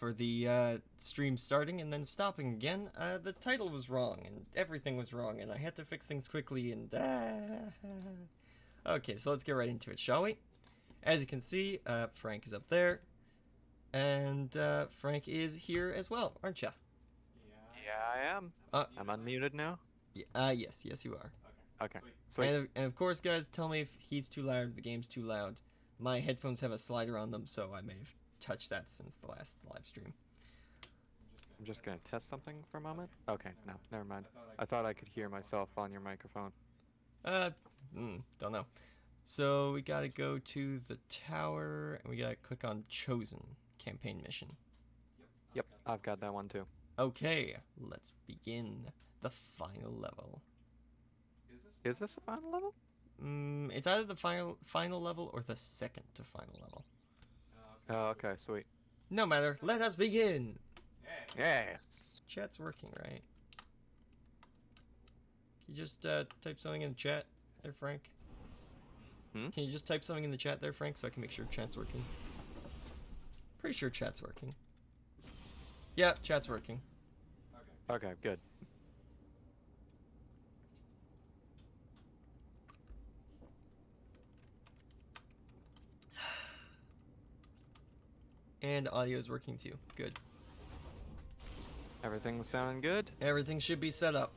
for the stream starting and then stopping again. The title was wrong and everything was wrong, and I had to fix things quickly. And okay, so let's get right into it, shall we? As you can see, Frank is up there, and Frank is here as well, aren't ya? Yeah, I am. I'm unmuted now. Yes, you are. Okay, sweet. And of course, guys, tell me if he's too loud, the game's too loud. My headphones have a slider on them, so I may have touched that since the last live stream. I'm just gonna test something for a moment. Okay, no, never mind. I thought I could hear myself on your microphone. Don't know. So we gotta go to the tower, and we gotta click on Chosen campaign mission. Yep, I've got that one too. Okay, let's begin the final level. Is this the final level? It's either the final level or the second to final level. Oh, okay, sweet. No matter, let us begin! Yes! Chat's working, right? Can you just type something in the chat there, Frank? Can you just type something in the chat there, Frank, so I can make sure chat's working? Pretty sure chat's working. Yeah, chat's working. Okay, good. And audio is working too. Good. Everything's sounding good? Everything should be set up.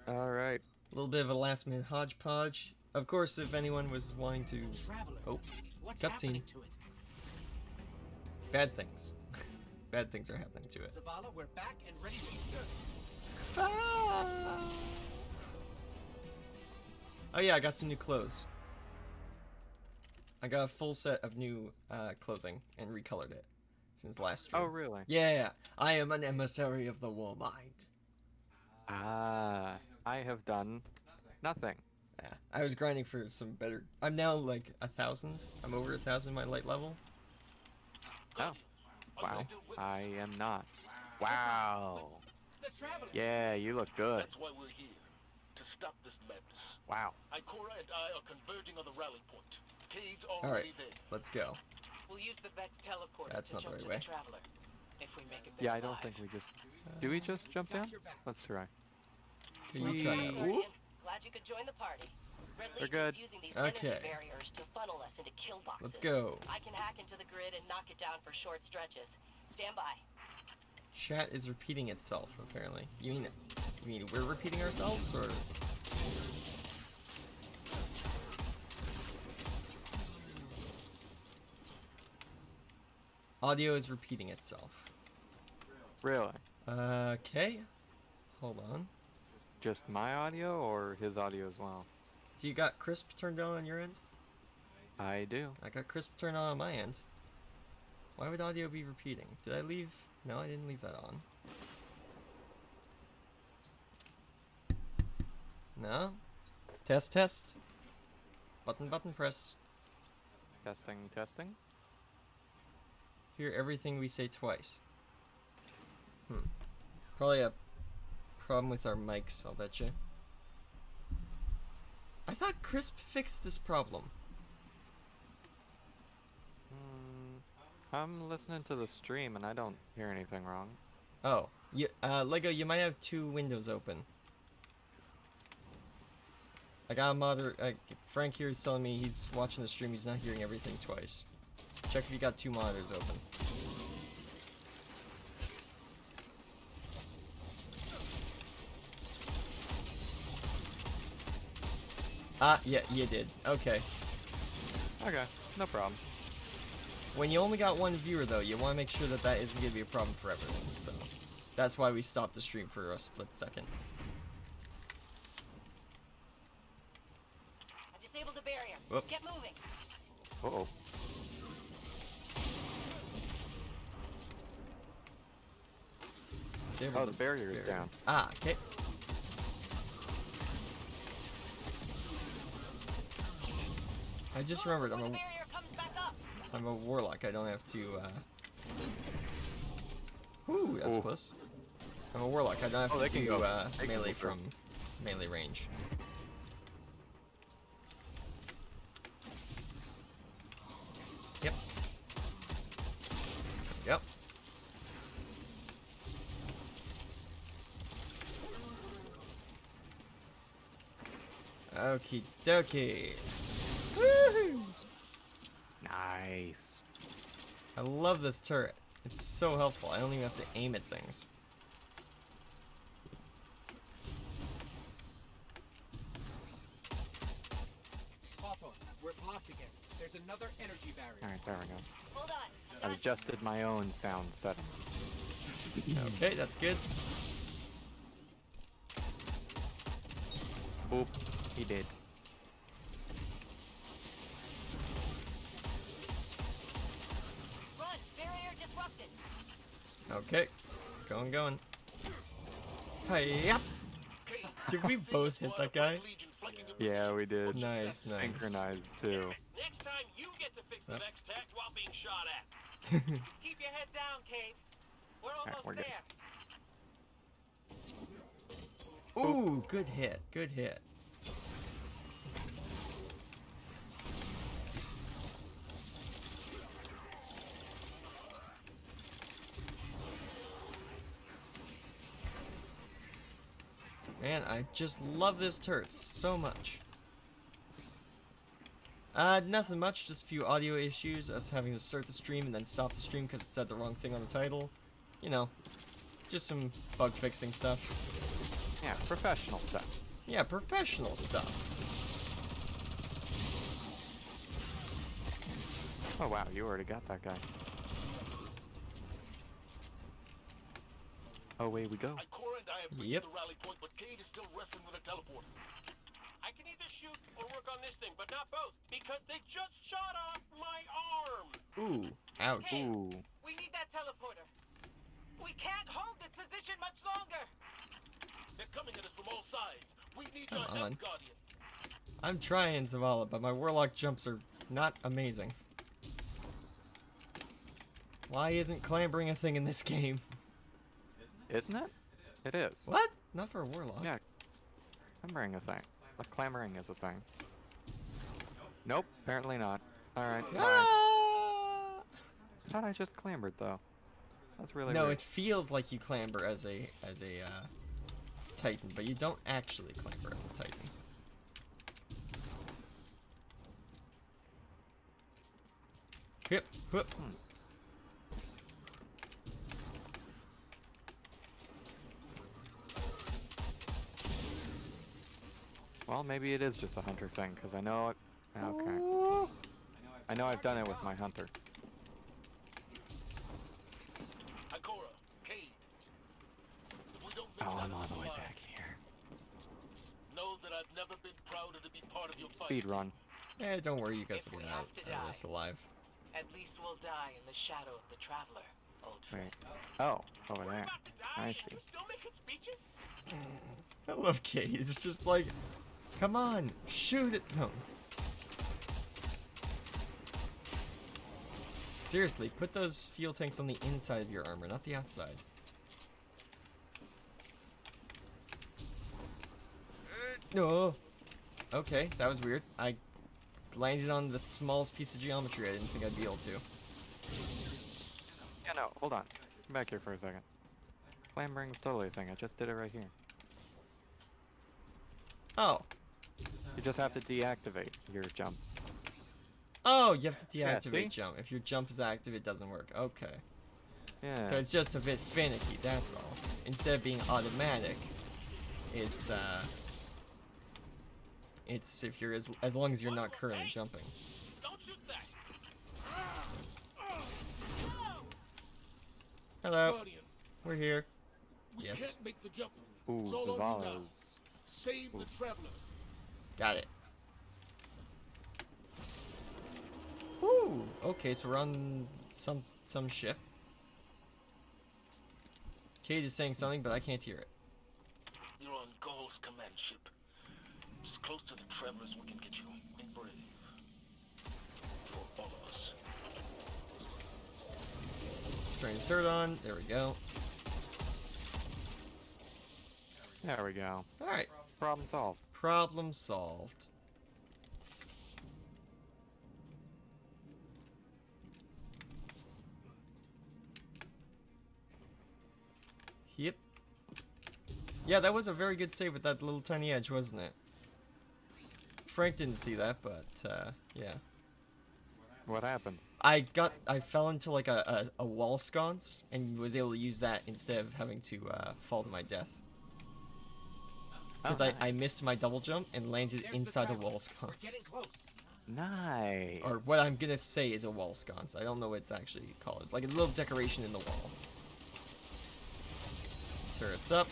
Alright. A little bit of a last minute hodgepodge. Of course, if anyone was wanting to... Oh, cutscene. Bad things. Bad things are happening to it. Zavala, we're back and ready to Oh yeah, I got some new clothes. I got a full set of new clothing and recolored it since last stream. Oh, really? Yeah, I am an emissary of the war mind. Ah, I have done nothing. Yeah, I was grinding for some better... I'm now like 1,000. I'm over 1,000 my light level. Oh, wow. I am not. Wow. Yeah, you look good. That's why we're here. To stop this madness. Wow. Ikora and I are converging on the rally point. Cade's already Alright, there. let's go. We'll use the Vex teleporter That's to not the jump right to way. the Traveler. If we make it Yeah, I don't think we just... Do we just jump down? Let's try. Can you try that? Ooh. Glad you could join the party. Red We're Legion's good. using these Okay. energy barriers to funnel us into kill boxes. Let's go. I can hack into the grid and knock it down for short stretches. Stand by. Chat is repeating itself, apparently. You mean we're repeating ourselves, or...? Audio is repeating itself. Really? Okay. Hold on. Just my audio or his audio as well? Do you got crisp turned on your end? I do. I got crisp turned on my end. Why would audio be repeating? Did I leave? No, I didn't leave that on. No? Test. Button press. Testing, testing. Hear everything we say twice. Probably a problem with our mics, I'll bet you. I thought Crisp fixed this problem. I'm listening to the stream and I don't hear anything wrong. Oh, Lego, you might have two windows open. I got a modder. Frank here is telling me he's watching the stream, he's not hearing everything twice. Check if you got two monitors open. Yeah, you did. Okay. Okay, no problem. When you only got one viewer, though, you want to make sure that that isn't going to be a problem for everyone, so... That's why we stopped the stream for a split second. I've disabled the barrier. Whoop. Get moving. Uh-oh. Oh, the barrier is down. Ah, okay. I just remembered, Before the barrier comes back up. I'm a warlock, I don't have to, Ooh, that's close. I'm a warlock, I don't have to do, melee from melee range. Yep. Okie dokie. Woohoo! Nice. I love this turret. It's so helpful. I don't even have to aim at things. Hawthorne, we're blocked again. There's another energy barrier. Alright, there we go. Hold on. I adjusted my own sound settings. Okay, that's good. Boop. He did. Run! Barrier disrupted. Okay, going. Hi-yap! Cade, Did we see both the hit squad that guy? of Legion flanking your Yeah, position. we did. Watch your Nice, steps. nice. Synchronized too. Next time you get to fix the Yep. next tech while being shot at. Keep your head down, Cade. We're almost we're good. there. Ooh, good hit, good hit. Man, I just love this turret so much. Nothing much, just a few audio issues, us having to start the stream and then stop the stream because it said the wrong thing on the title. You know, just some bug fixing stuff. Yeah, professional stuff. Yeah, professional stuff. Oh wow, you already got that guy. Oh, away we go. Ikora and I have reached Yep. the rally point, but Cade is still wrestling with a teleporter. I can either shoot or work on this thing, but not both, because they just shot off my arm. Ooh, ouch. Ooh. We need that teleporter. We can't hold this position much longer. They're coming at us from all sides. We need Come your on. help, Guardian. I'm trying, Zavala, but my warlock jumps are not amazing. Why isn't clambering a thing in this game? Isn't it? It is. What? Not for a warlock. Yeah. Clambering a thing. Clambering is a thing. Nope, apparently not. Alright, fine. Ah! Thought I just clambered though. That's really No, weird. it feels like you clamber as a Titan, but you don't actually clamber as a Titan. Hip, whoop. Well, maybe it is just a hunter thing, because I know it. Okay. Ooh. I know I've done it with my hunter. Ikora, Cade. If we don't make Oh, it out I'm of all this the way alive, back here. know that I've never been prouder to be part of your fight. Speed run. Eh, don't worry, you guys If will we get have out to of die. this alive. At least we'll die in the shadow of the Traveler, old friend. Wait. Oh, over We're there. about to die, I and see. you're still making speeches? I love Kate. It's just like, come on, shoot it. No. Seriously, put those fuel tanks on the inside of your armor, not the outside. No. Okay, that was weird. I landed on the smallest piece of geometry I didn't think I'd be able to. Yeah, no, hold on. Come back here for a second. Clambering's totally a thing. I just did it right here. Oh. You just have to deactivate your jump. Oh, you have to Yeah, deactivate see? jump. If your jump is active, it doesn't work. Okay. Yeah. So it's just a bit finicky, that's all. Instead of being automatic, it's if you're as long as you're not currently jumping. Don't shoot that. Hello, Guardian, we're here. we Yes. can't make the jump. Ooh, It's all on you now. Zavala's. Save the Traveler. Got it. Woo! Okay, so we're on some ship. Kate is saying something, but I can't hear it. You're on Gaul's command ship. As close to the Traveler as we can get you. Be brave. For all of us. Turning the turret on. There we go. There we go. All right. Problem solved. Problem solved. Yep. Yeah, that was a very good save with that little tiny edge, wasn't it? Frank didn't see that, but yeah. What happened? I fell into like a wall sconce and was able to use that instead of having to fall to my death. Because Oh, I missed my double jump and landed inside a wall sconce. Nice. Or what I'm gonna say is a wall sconce. I don't know what it's actually called. It's like a little decoration in the wall. Turrets up.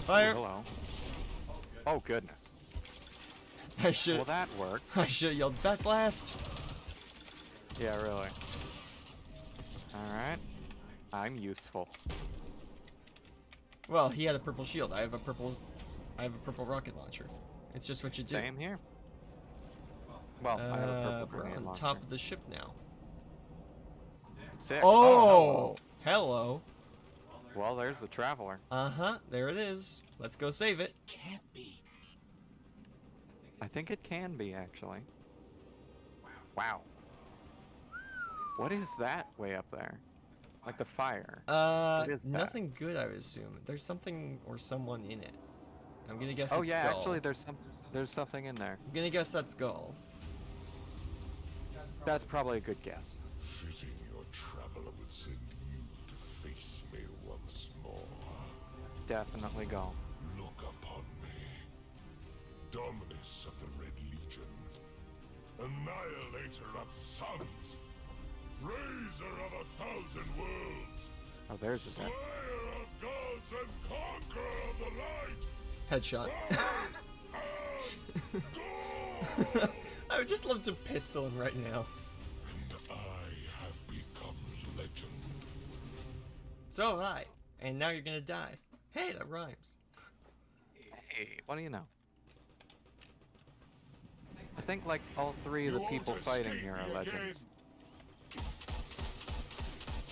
Fire. Ooh, hello. Oh goodness. I should. Well, that worked. I should have yelled back blast. Yeah, really. All right. I'm useful. Well, he had a purple shield. I have a purple rocket launcher. It's just what you do. Same here. Well, I have a purple We're grenade on launcher. top of the ship now. Sick. Oh, hello. Well, there's the traveler. Uh-huh, there it is. Let's go save it. Can't be. I think it can be, actually. Wow. What is that way up there? Like the fire. What is that? Nothing good, I would assume. There's something or someone in it. I'm gonna guess Oh it's yeah, Gull. actually there's something in there. I'm gonna guess that's Gull. That's probably a good guess. Fitting your traveler would send you to face me once more. Definitely go. Look upon me. Dominus of the Red Legion. Annihilator of suns. Raiser of 1,000 worlds. Oh, there's the Slayer dead. of gods and conqueror of the light. Headshot. Go! I would just love to pistol him right now. And I have become legend. So have I. And now you're gonna die. Hey, that rhymes. Hey, what do you know? I think like all three of the people fighting here are legends.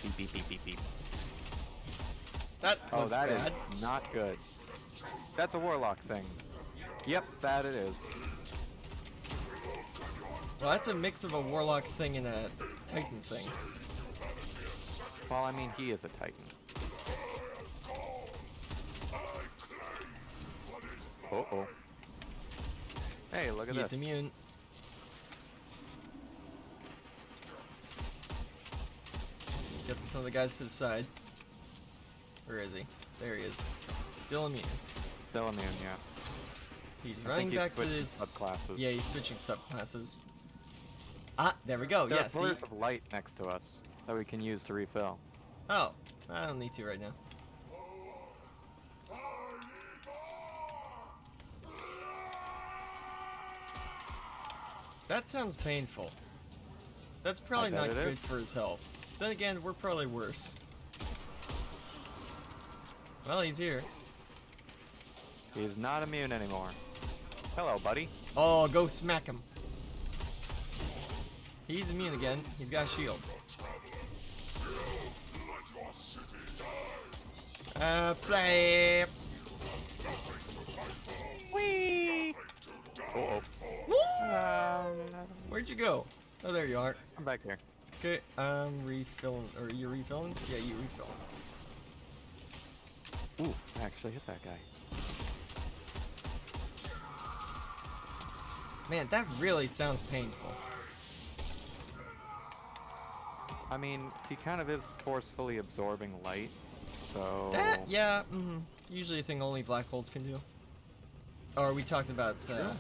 Beep beep beep beep beep. That Oh, looks that bad. is not good. That's a warlock thing. Yep, that it is. Well, that's a mix of a warlock thing and a titan thing. Well, I mean, he is a titan. Uh-oh. Hey, look at He's this. immune. Get some of the guys to the side. Where is he? There he is. Still immune. Still immune, yeah. He's I running think he's back to switching his subclasses. Yeah, he's switching subclasses. Ah, there we go. There's Yeah, see? blurs of light next to us that we can use to refill. Oh, I don't need to right now. That sounds painful. That's probably bet not it good is. for his health. Then again, we're probably worse. Well, he's here. He's not immune anymore. Hello, buddy. Oh, go smack him. He's immune again. He's got a shield. Play. Whee! Uh-oh. Where'd you go? Oh, there you are. I'm back here. Okay, refilling. Or you refilling? Yeah, you refilling. Ooh, I actually hit that guy. Man, that really sounds painful. I mean, he kind of is forcefully absorbing light, so... That, yeah, it's usually a thing only black holes can do. Or are we talking about, are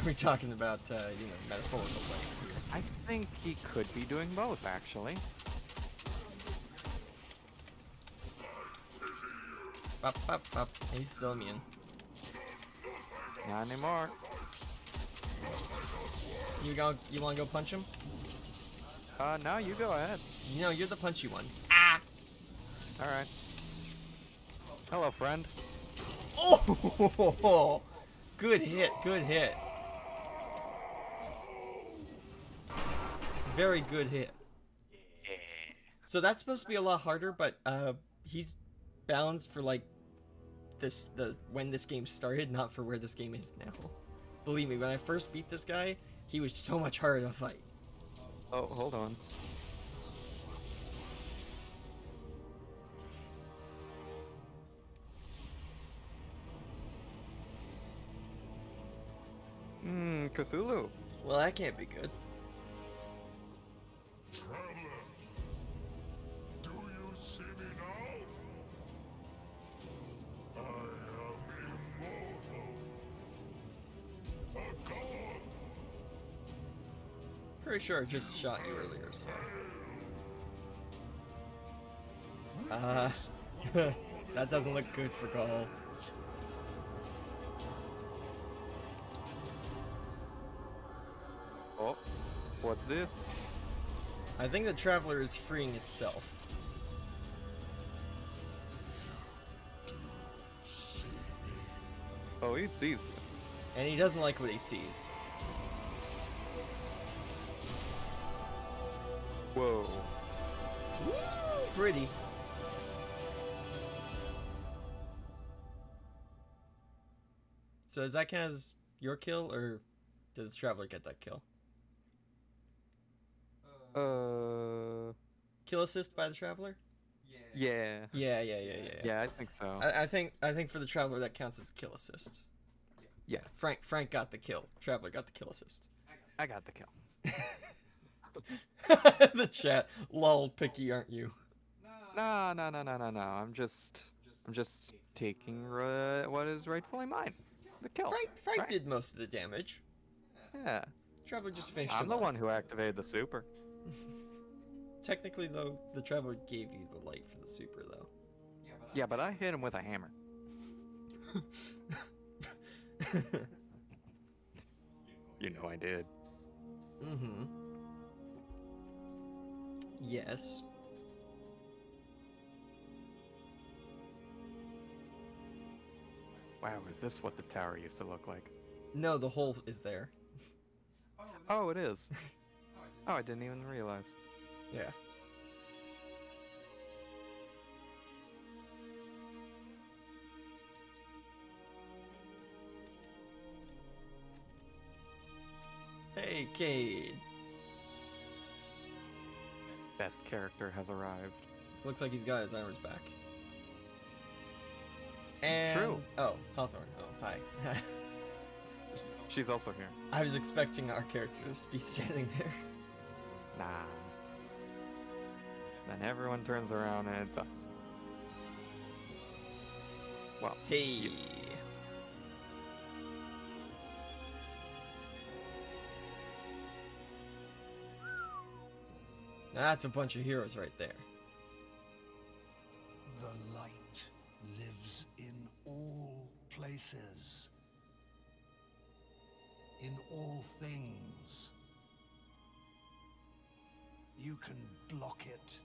we talking about, metaphorical light here? I think he could be doing both, actually. Bop, bop, bop. He's still immune. Not anymore. You wanna go punch him? No, you go ahead. No, you're the punchy one. Alright. Hello, friend. Oh! Good hit, good hit. Very good hit. So that's supposed to be a lot harder, but he's balanced for like when this game started, not for where this game is now. Believe me, when I first beat this guy, he was so much harder to fight. Oh, hold on. Cthulhu. Well, that can't be good. Traveler, do you see me now? I am immortal. A god. Pretty sure I just shot you earlier, so. That doesn't look good for Gaul. Oh, what's this? I think the Traveler is freeing itself. Oh, he sees it. And he doesn't like what he sees. Whoa. Woo! Pretty. So does that count as your kill, or does Traveler get that kill? Kill assist by the Traveler? Yeah. Yeah. Yeah, I think so. I think for the Traveler that counts as kill assist. Yeah. Frank got the kill. Traveler got the kill assist. I got the kill. The chat, lol, picky, aren't you? No. I'm just taking what is rightfully mine. The kill. Frank right? did most of the damage. Yeah. Traveler just finished I'm him the off. one who activated the super. Technically, though, the Traveler gave you the light for the super, though. Yeah, but I hit him with a hammer. You know I did. Mm-hmm. Yes. Wow, is this what the tower used to look like? No, the hole is there. Oh, it is. Oh, I didn't even realize. Yeah. Hey, Cade. Best character has arrived. Looks like he's got his armors back. And... True. Oh, Hawthorne. Oh, hi. She's also here. I was expecting our characters to be standing there. Nah. Then everyone turns around and it's us. Well, Hey. you. That's a bunch of heroes right there. The light lives in all places. In all things. You can block it.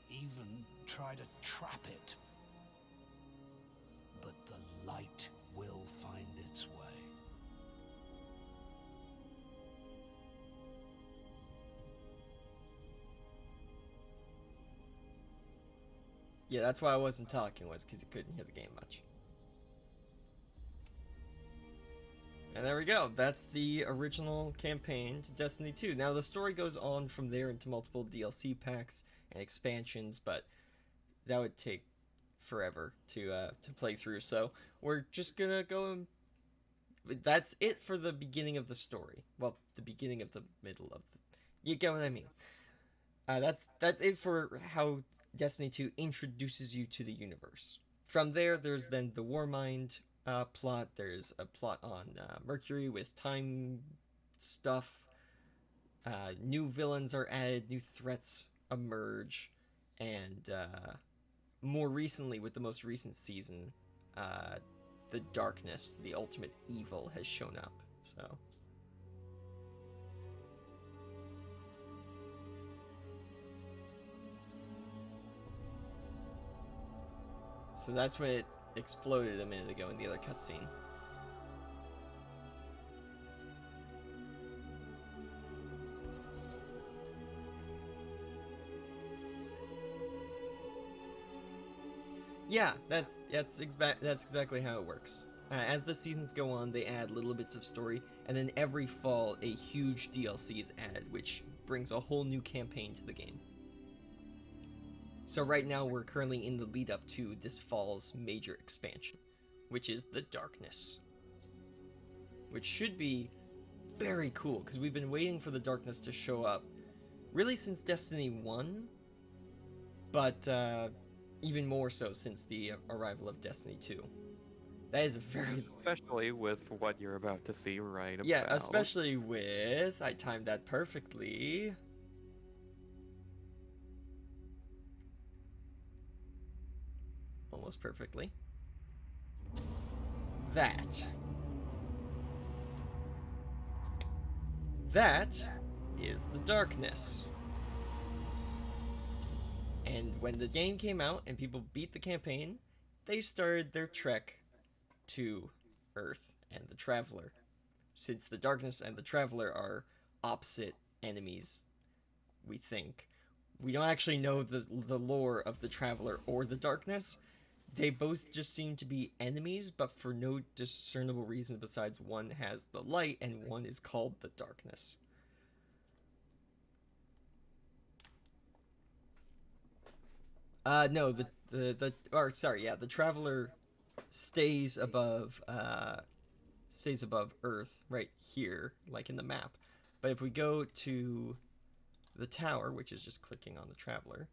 Even try to trap it. But the light will find its way. Yeah, that's why I wasn't talking, was because you couldn't hear the game much. And there we go. That's the original campaign to Destiny 2. Now, the story goes on from there into multiple DLC packs and expansions, but that would take forever to play through. So we're just gonna go and... That's it for the beginning of the story. Well, the beginning of the middle of the... You get what I mean. That's it for how Destiny 2 introduces you to the universe. From there, there's then the Warmind plot. There's a plot on Mercury with time stuff. New villains are added, new threats emerge, and more recently, with the most recent season, the darkness, the ultimate evil, has shown up. So that's when it exploded a minute ago in the other cutscene. Yeah, that's exactly how it works. As the seasons go on, they add little bits of story, and then every fall, a huge DLC is added, which brings a whole new campaign to the game. So right now, we're currently in the lead up to this fall's major expansion, which is the Darkness. which should be very cool, because we've been waiting for the darkness to show up really since Destiny 1, but even more so since the arrival of Destiny 2. That is a very... Especially with what you're about to see right Yeah, about. especially with... I timed that perfectly. Almost perfectly. That is the darkness. And when the game came out and people beat the campaign, they started their trek to Earth and the Traveler. Since the darkness and the Traveler are opposite enemies, we think. We don't actually know the lore of the Traveler or the darkness. They both just seem to be enemies, but for no discernible reason besides one has the light and one is called the darkness. No, the Traveler stays above Earth right here, like in the map. But if we go to the tower, which is just clicking on the Traveler,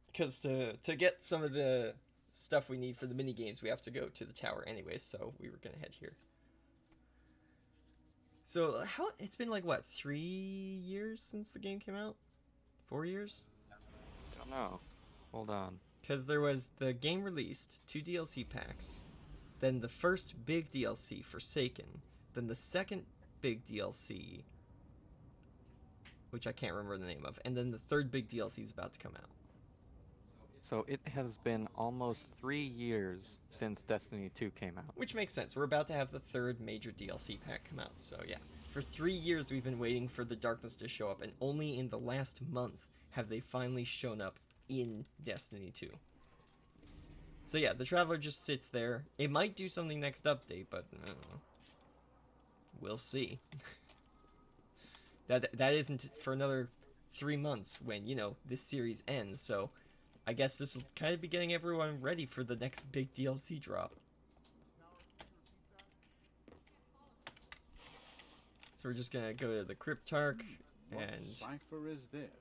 because to get some of the stuff we need for the mini games, we have to go to the tower anyway. So we were gonna head here. So it's been like what, 3 years since the game came out? 4 years? I don't know. Hold on. Because there was the game released, 2 DLC packs, then the first big DLC, Forsaken, then the second big DLC, which I can't remember the name of, and then the third big DLC is about to come out. So it has been almost 3 years since Destiny 2 came out. Which makes sense. We're about to have the third major DLC pack come out, so yeah. For 3 years we've been waiting for the darkness to show up, and only in the last month have they finally shown up in Destiny 2. So yeah, the Traveler just sits there. It might do something next update, but we'll see. that isn't for another 3 months when, you know, this series ends, so I guess this will kind of be getting everyone ready for the next big DLC drop. So we're just gonna go to the Cryptarch and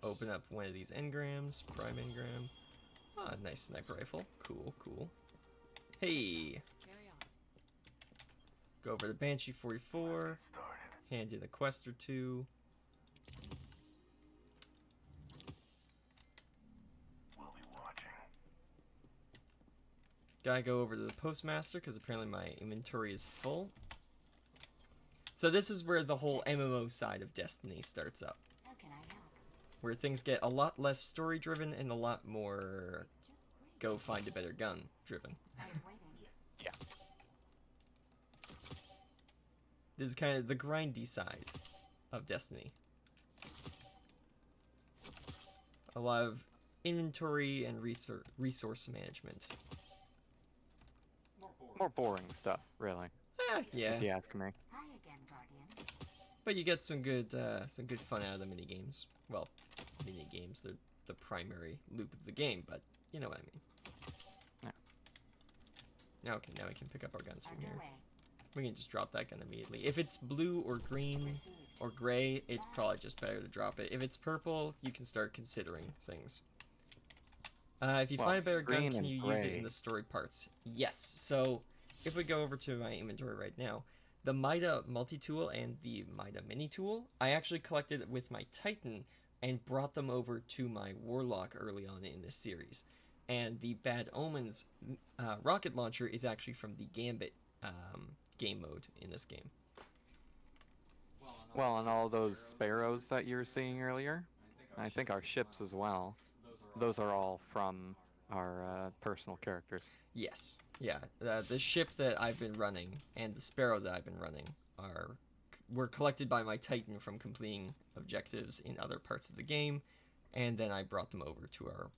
open up one of these engrams, Prime Engram. Ah, nice sniper rifle. Cool, cool. Hey! Go over to Banshee 44, hand in a quest or two. Gotta go over to the Postmaster, because apparently my inventory is full. So this is where the whole MMO side of Destiny starts up. Where things get a lot less story-driven and a lot more go find a better gun driven. Yeah. This is kind of the grindy side of Destiny. A lot of inventory and resource management. More boring stuff, really. Yeah. If you ask me. But you get some good fun out of the mini games. Well, mini games, they're the primary loop of the game, but you know what I mean. Yeah. Okay, now we can pick up our guns from here. We can just drop that gun immediately. If it's blue or green or gray, it's probably just better to drop it. If it's purple, you can start considering things. If you find a better gun, can you use it in the story parts? Yes. So, if we go over to my inventory right now, the Mida multi-tool and the Mida mini-tool, I actually collected with my Titan and brought them over to my Warlock early on in this series. And the Bad Omens rocket launcher is actually from the Gambit game mode in this game. Well, and all those sparrows that you were seeing earlier, I think our ships as well, those are all from our personal characters. Yes, yeah. The ship that I've been running and the sparrow that I've been running were collected by my Titan from completing objectives in other parts of the game, and then I brought them over to our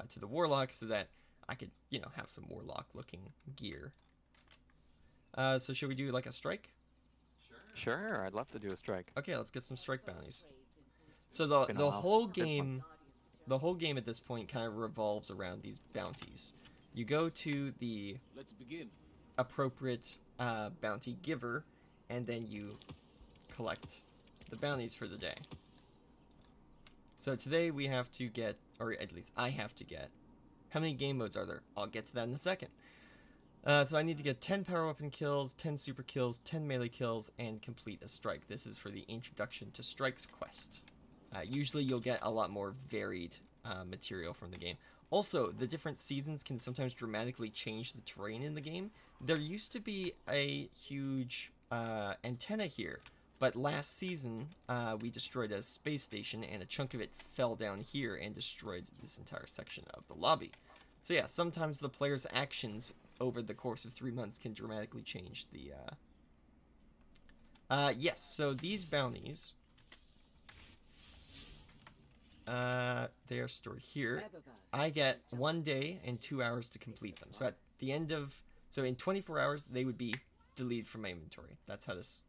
to the Warlock so that I could, you know, have some Warlock-looking gear. So should we do like a strike? Sure, I'd love to do a strike. Okay, let's get some strike bounties. So the whole game at this point kind of revolves around these bounties. You go to the Let's begin. appropriate bounty giver, and then you collect the bounties for the day. So today we have to get, or at least I have to get, how many game modes are there? I'll get to that in a second. So I need to get 10 power weapon kills, 10 super kills, 10 melee kills, and complete a strike. This is for the Introduction to Strikes quest. Usually you'll get a lot more varied material from the game. Also, the different seasons can sometimes dramatically change the terrain in the game. There used to be a huge antenna here, but last season we destroyed a space station and a chunk of it fell down here and destroyed this entire section of the lobby. So yeah, sometimes the player's actions over the course of 3 months can dramatically change the... yes, so these bounties... they are stored here. I get 1 day and 2 hours to complete them. So at the end of... So in 24 hours, they would be deleted from my inventory. That's how this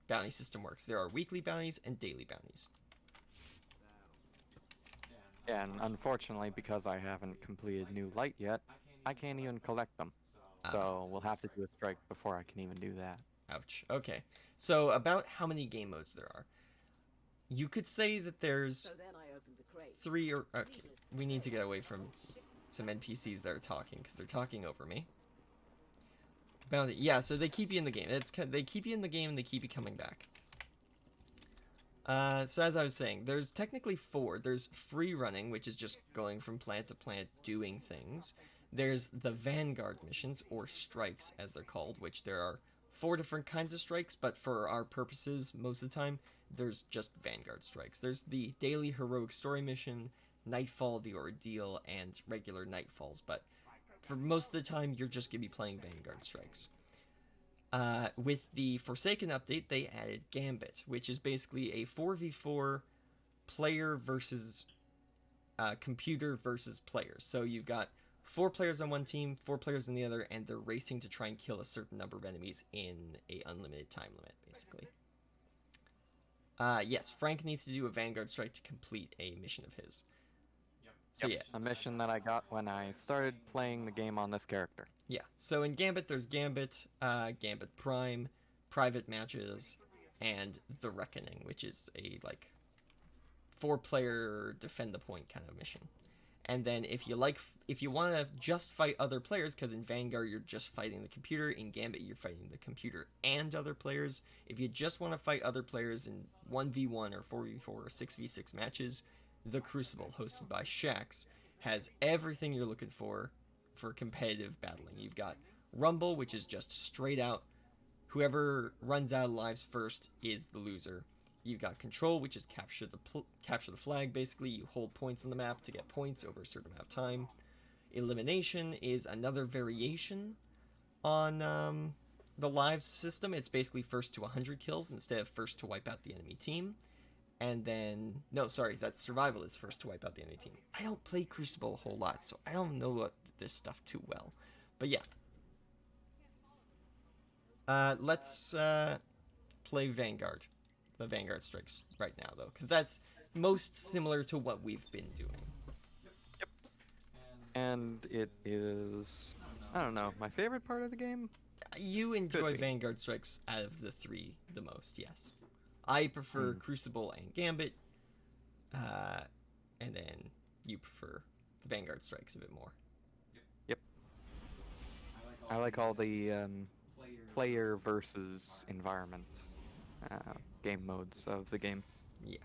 bounty system works. There are weekly bounties and daily bounties. Yeah, and unfortunately, because I haven't completed New Light yet, I can't even collect them. So we'll have to do a strike before I can even do that. Ouch. Okay. So about how many game modes there are. You could say that there's 3 or... Okay, we need to get away from some NPCs that are talking, because they're talking over me. Bounty. Yeah, so they keep you in the game. They keep you in the game and they keep you coming back. So as I was saying, there's technically 4. There's free running, which is just going from planet to planet doing things. There's the Vanguard missions, or strikes as they're called, which there are 4 different kinds of strikes, but for our purposes, most of the time, there's just Vanguard strikes. There's the daily heroic story mission, Nightfall, the Ordeal, and regular Nightfalls, but for most of the time, you're just going to be playing Vanguard strikes. With the Forsaken update, they added Gambit, which is basically a 4v4 player versus computer versus players. So you've got 4 players on one team, 4 players on the other, and they're racing to try and kill a certain number of enemies in a unlimited time limit, basically. Yes, Frank needs to do a Vanguard strike to complete a mission of his. So yeah. A mission that I got when I started playing the game on this character. Yeah, so in Gambit, there's Gambit, Gambit Prime, Private Matches, and The Reckoning, which is a, 4-player defend the point kind of mission. And then if you want to just fight other players, because in Vanguard you're just fighting the computer, in Gambit you're fighting the computer and other players. If you just want to fight other players in 1v1 or 4v4 or 6v6 matches, The Crucible, hosted by Shax, has everything you're looking for competitive battling. You've got Rumble, which is just straight out, whoever runs out of lives first is the loser. You've got Control, which is capture the flag, basically. You hold points on the map to get points over a certain amount of time. Elimination is another variation on the lives system. It's basically first to 100 kills instead of first to wipe out the enemy team. And then... No, sorry, that's Survival is first to wipe out the enemy team. I don't play Crucible a whole lot, so I don't know this stuff too well. But yeah. Let's play Vanguard. The Vanguard strikes right now, though, because that's most similar to what we've been doing. Yep. And it is... I don't know, my favorite part of the game? You enjoy Vanguard strikes out of the 3 the most, yes. I prefer Crucible and Gambit, and then you prefer the Vanguard strikes a bit more. Yep. I like all the player versus environment game modes of the game. Yeah.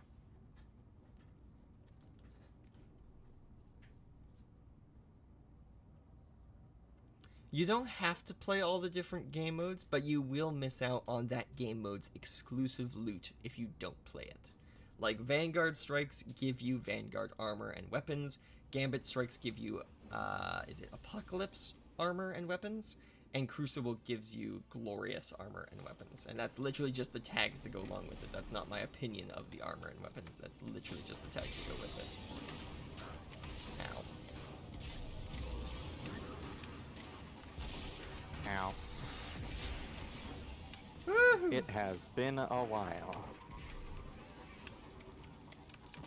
You don't have to play all the different game modes, but you will miss out on that game mode's exclusive loot if you don't play it. Like, Vanguard strikes give you Vanguard armor and weapons, Gambit strikes give you, is it Apocalypse armor and weapons? And Crucible gives you Glorious armor and weapons. And that's literally just the tags that go along with it. That's not my opinion of the armor and weapons, that's literally just the tags that go with it. Ow. Ow. It has been a while.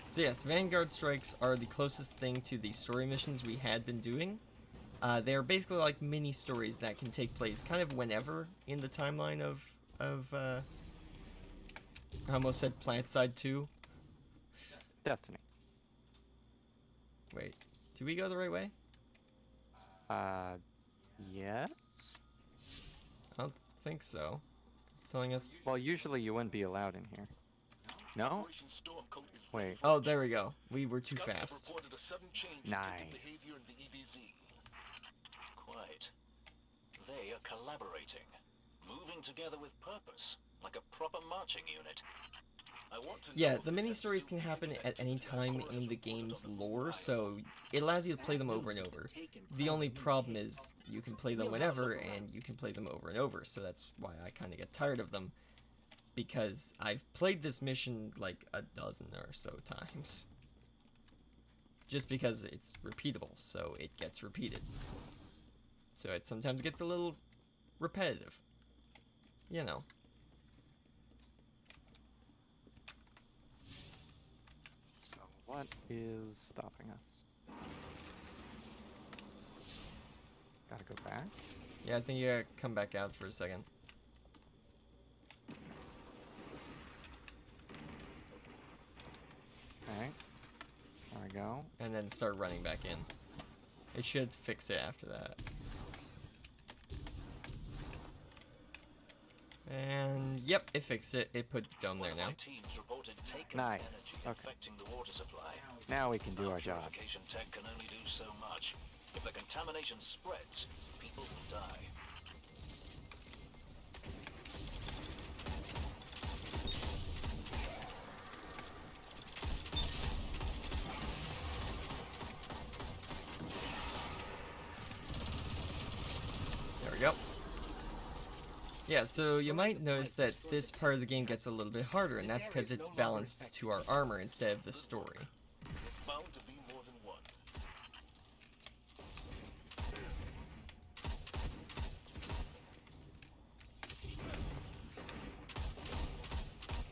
So yes, Vanguard strikes are the closest thing to the story missions we had been doing. They're basically like mini stories that can take place kind of whenever in the timeline of I almost said PlanetSide 2. Destiny. Wait, did we go the right way? Yes? I don't think so. It's telling us... Well, usually you wouldn't be allowed in here. No? Operation Stormcoat is ready Wait. for Oh, action. there we go. We were too Scouts have fast. reported a sudden change in active Nice. behavior in the EDZ. Quite. They are collaborating, moving together with purpose, like a proper marching unit. I want to know Yeah, if the this mini has to stories do can with happen particular at any activity time Cora has in the reported game's on the lore, Wild. so it allows you to play them over and over. The only problem is you can play them whenever, and you can play them over and over, so that's why I kind of get tired of them. Because I've played this mission like a dozen or so times. Just because it's repeatable, so it gets repeated. So it sometimes gets a little repetitive. You know. So what is stopping us? Gotta go back? Yeah, I think you gotta come back out for a second. Okay. There we go. And then start running back in. It should fix it after that. And yep, it fixed it. It put the dome there now. My teams reported taken Nice. energy Okay. affecting the water supply. Now we can do our job. Purification tech can only do so much. If the contamination spreads, people will die. There we go. Yeah, so you might notice that this part of the game gets a little bit harder, and that's because it's balanced to our armor instead of the story. It's bound to be more than one.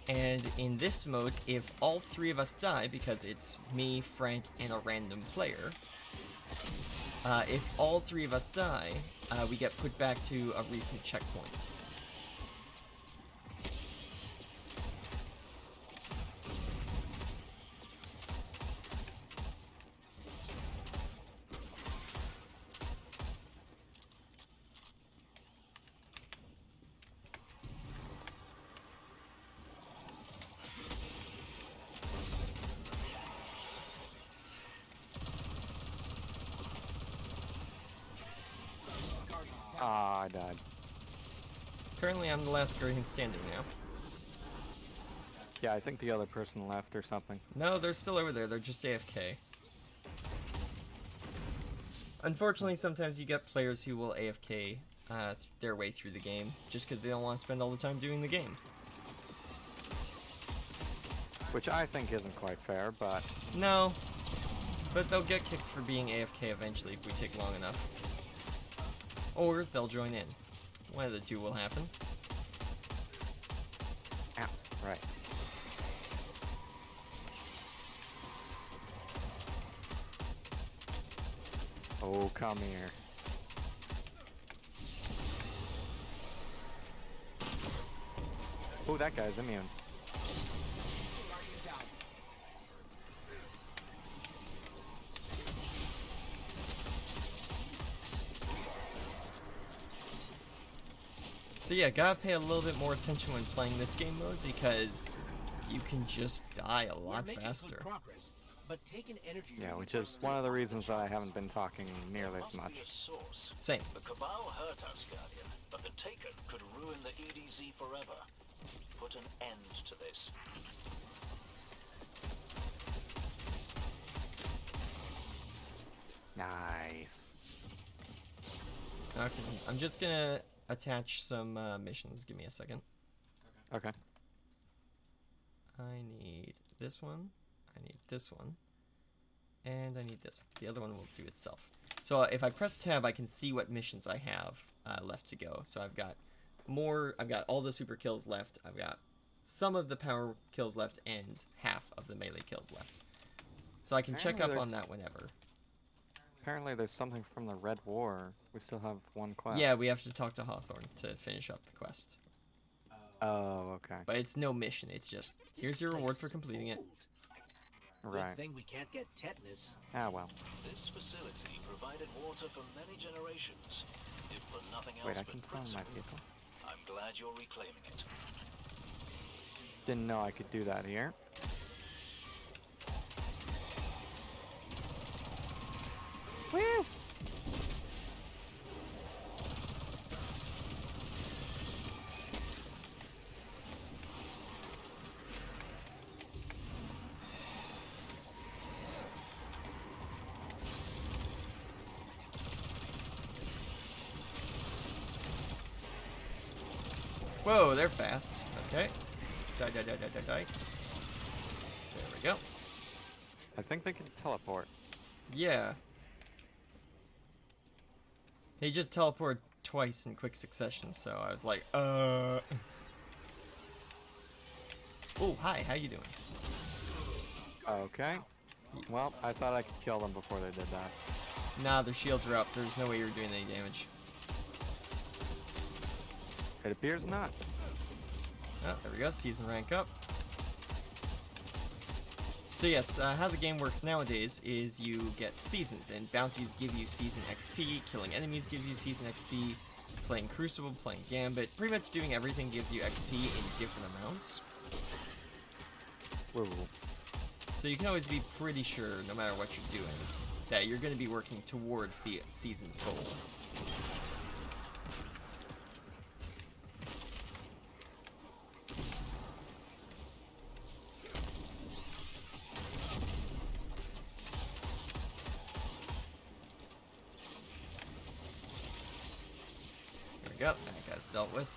And in this mode, if all three of us die, because it's me, Frank, and a random player, if all three of us die, we get put back to a recent checkpoint. Ah, I died. Currently, I'm the last Guardian standing now. Yeah, I think the other person left or something. No, they're still over there. They're just AFK. Unfortunately, sometimes you get players who will AFK their way through the game just because they don't want to spend all the time doing the game. Which I think isn't quite fair, but No, but they'll get kicked for being AFK eventually if we take long enough. Or they'll join in. One of the two will happen. ow, right. Oh, come here. Oh, that guy's immune. So yeah, gotta pay a little bit more attention when playing this game mode because you can just die a lot faster. Yeah, which is one of the reasons that I haven't been talking nearly as Must much. be a source. Same. The Cabal hurt us, Guardian, but the Taken could ruin the EDZ forever. Put an end to this. Nice. Okay, I'm just gonna attach some missions. Give me a second. Okay. I need this one, I need this one, and I need this one. The other one will do itself. So if I press tab, I can see what missions I have left to go. So I've got all the super kills left, I've got some of the power kills left, and half of the melee kills left. So I can check up Apparently on there's- that whenever. Apparently there's something from the Red War. We still have one quest. Yeah, we have to talk to Hawthorne to finish up the quest. Oh, okay. But it's no mission. It's just, here's your reward for completing it. Right. Good thing we can't get tetanus. Ah, well. This facility provided water for many generations. If for nothing else Wait, I but can sell my principle, vehicle. I'm glad you're reclaiming it. Didn't know I could do that here. Woo! Whoa, they're fast. Okay. Die, die, die, die, die, die. There we go. I think they can teleport. Yeah. He just teleported twice in quick succession, so I was like, Oh, hi, how you doing? Okay. Well, I thought I could kill them before they did that. Nah, their shields are up. There's no way you're doing any damage. It appears not. Oh, there we go. Season rank up. So yes, how the game works nowadays is you get seasons, and bounties give you season XP, killing enemies gives you season XP, playing Crucible, playing Gambit, pretty much doing everything gives you XP in different amounts. Whoa. So you can always be pretty sure, no matter what you're doing, that you're going to be working towards the season's goal. There we go, that guy's dealt with.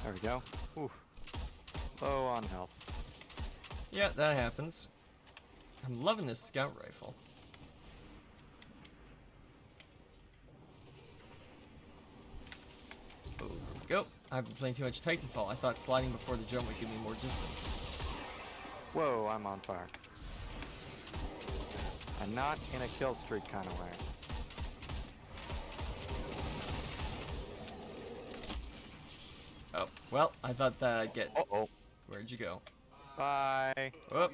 There we go. Ooh. Low on health. Yeah, that happens. I'm loving this scout rifle. Oh, there we go. I've been playing too much Titanfall. I thought sliding before the jump would give me more distance. Whoa, I'm on fire. And not in a kill streak kind of way. Oh, well, I thought that I'd get... Uh-oh. Where'd you go? Bye. Oh,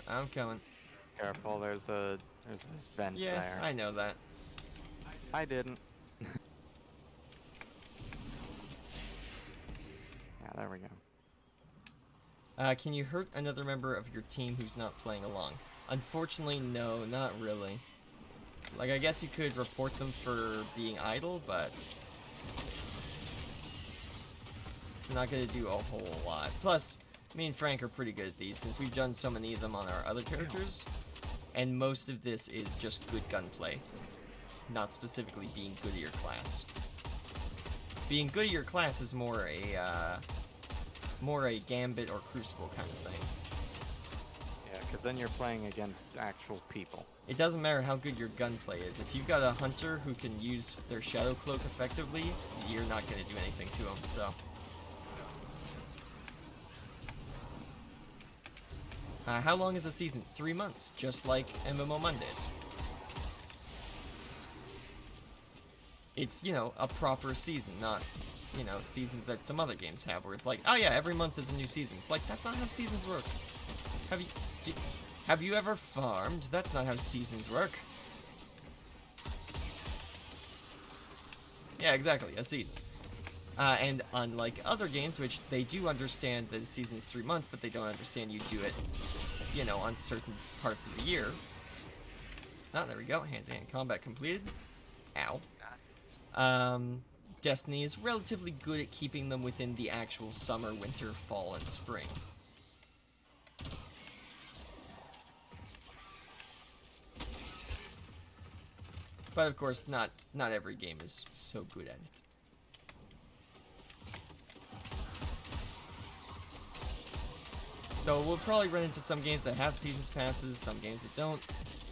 I'm coming. Careful, there's a vent Yeah, there. I know that. I didn't. Yeah, there we go. Can you hurt another member of your team who's not playing along? Unfortunately, no, not really. Like, I guess you could report them for being idle, but... it's not gonna do a whole lot. Plus, me and Frank are pretty good at these, since we've done so many of them on our other characters. And most of this is just good gunplay. Not specifically being good at your class. Being good at your class is more a Gambit or Crucible kind of thing. Yeah, because then you're playing against actual people. It doesn't matter how good your gunplay is. If you've got a hunter who can use their Shadow Cloak effectively, you're not going to do anything to them, so... how long is a season? 3 months, just like MMO Mondays. It's, you know, a proper season, not, you know, seasons that some other games have, where it's like, oh yeah, every month is a new season. It's like, that's not how seasons work. Have you ever farmed? That's not how seasons work. Yeah, exactly, a season. And unlike other games, which they do understand that the season is 3 months, but they don't understand you do it, you know, on certain parts of the year. Oh, there we go. Hand-to-hand combat completed. Ow. Destiny is relatively good at keeping them within the actual summer, winter, fall, and spring. But of course, not every game is so good at it. So we'll probably run into some games that have seasons passes, some games that don't.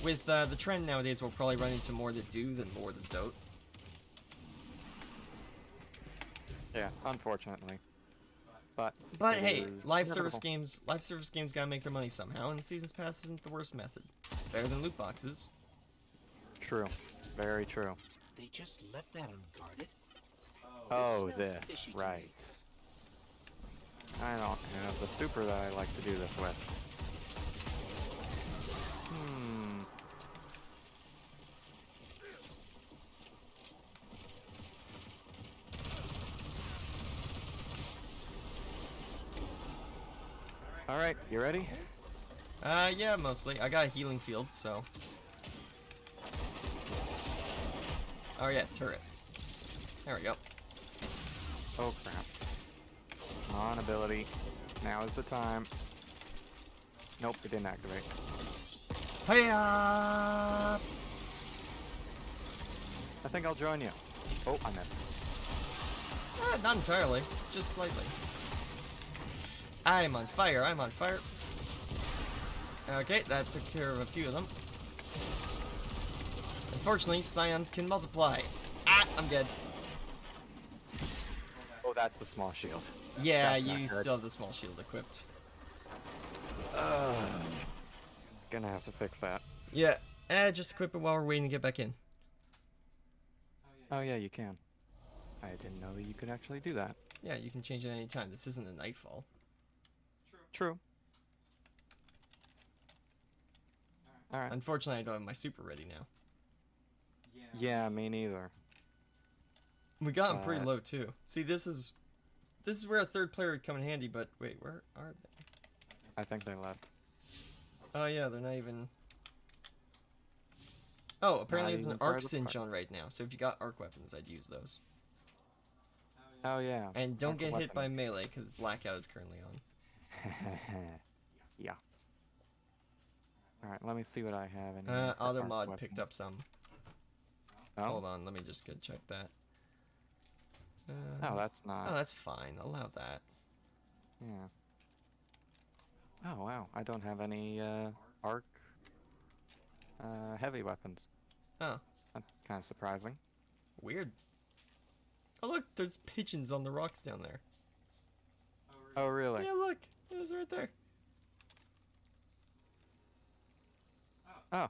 With the trend nowadays, we'll probably run into more that do than more that don't. Yeah, unfortunately. But hey, is live service inevitable. games gotta make their money somehow, and the Seasons Pass isn't the worst method. It's better than loot boxes. True. Very true. They just left that unguarded? Oh, smells this. fishy to Right. me. I don't have the super that I like to do this with. Alright, you ready? Yeah, mostly. I got a healing field, so. Oh yeah, turret. There we go. Oh crap. Come on, ability. Now is the time. Nope, it didn't activate. Hiya! I think I'll join you. Oh, I missed. Not entirely, just slightly. I'm on fire, I'm on fire. Okay, that took care of a few of them. Unfortunately, scions can multiply. Ah, I'm dead. Oh, that's the small shield. Yeah, That's not you good. still have the small shield equipped. Gonna have to fix that. Yeah, just equip it while we're waiting to get back in. Oh yeah, you can. I didn't know that you could actually do that. Yeah, you can change it any time. This isn't a nightfall. True. Alright. Unfortunately, I don't have my super ready now. Yeah, me neither. We got them pretty low too. See, this is where a third player would come in handy. But wait, where are they? I think they left. Oh yeah, they're not even. Oh, apparently Not there's an even part arc of the cinch party. on right now. So if you got arc weapons, I'd use those. Oh yeah. And don't Arc get hit by weapons. melee because blackout is currently on. Yeah. Alright, let me see what I have in here. for Auto arc mod weapons. picked up some. Oh? Hold on, let me just go check that. Oh, that's not. Oh, that's fine. Allow that. Yeah. Oh wow, I don't have any arc heavy weapons. Oh, That's kind of surprising. weird. Oh look, there's pigeons on the rocks down there. Oh really? Yeah, look, it was right there. Oh.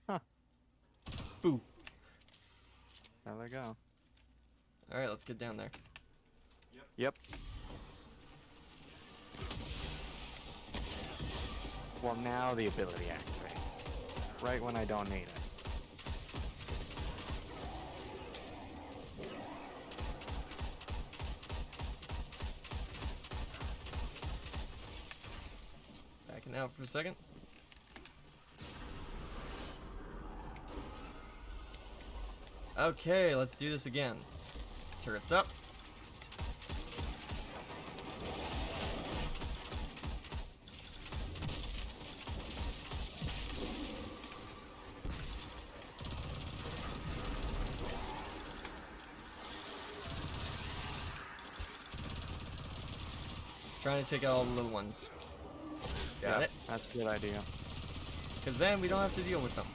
Huh. Boo. There they go. All right, let's get down there. Yep. Well, now the ability activates. Right when I don't need it. Backing out for a second. Okay, let's do this again. Turrets up. Trying to take out all the little ones. Got it. That's a good idea. Because then we don't have to deal with them.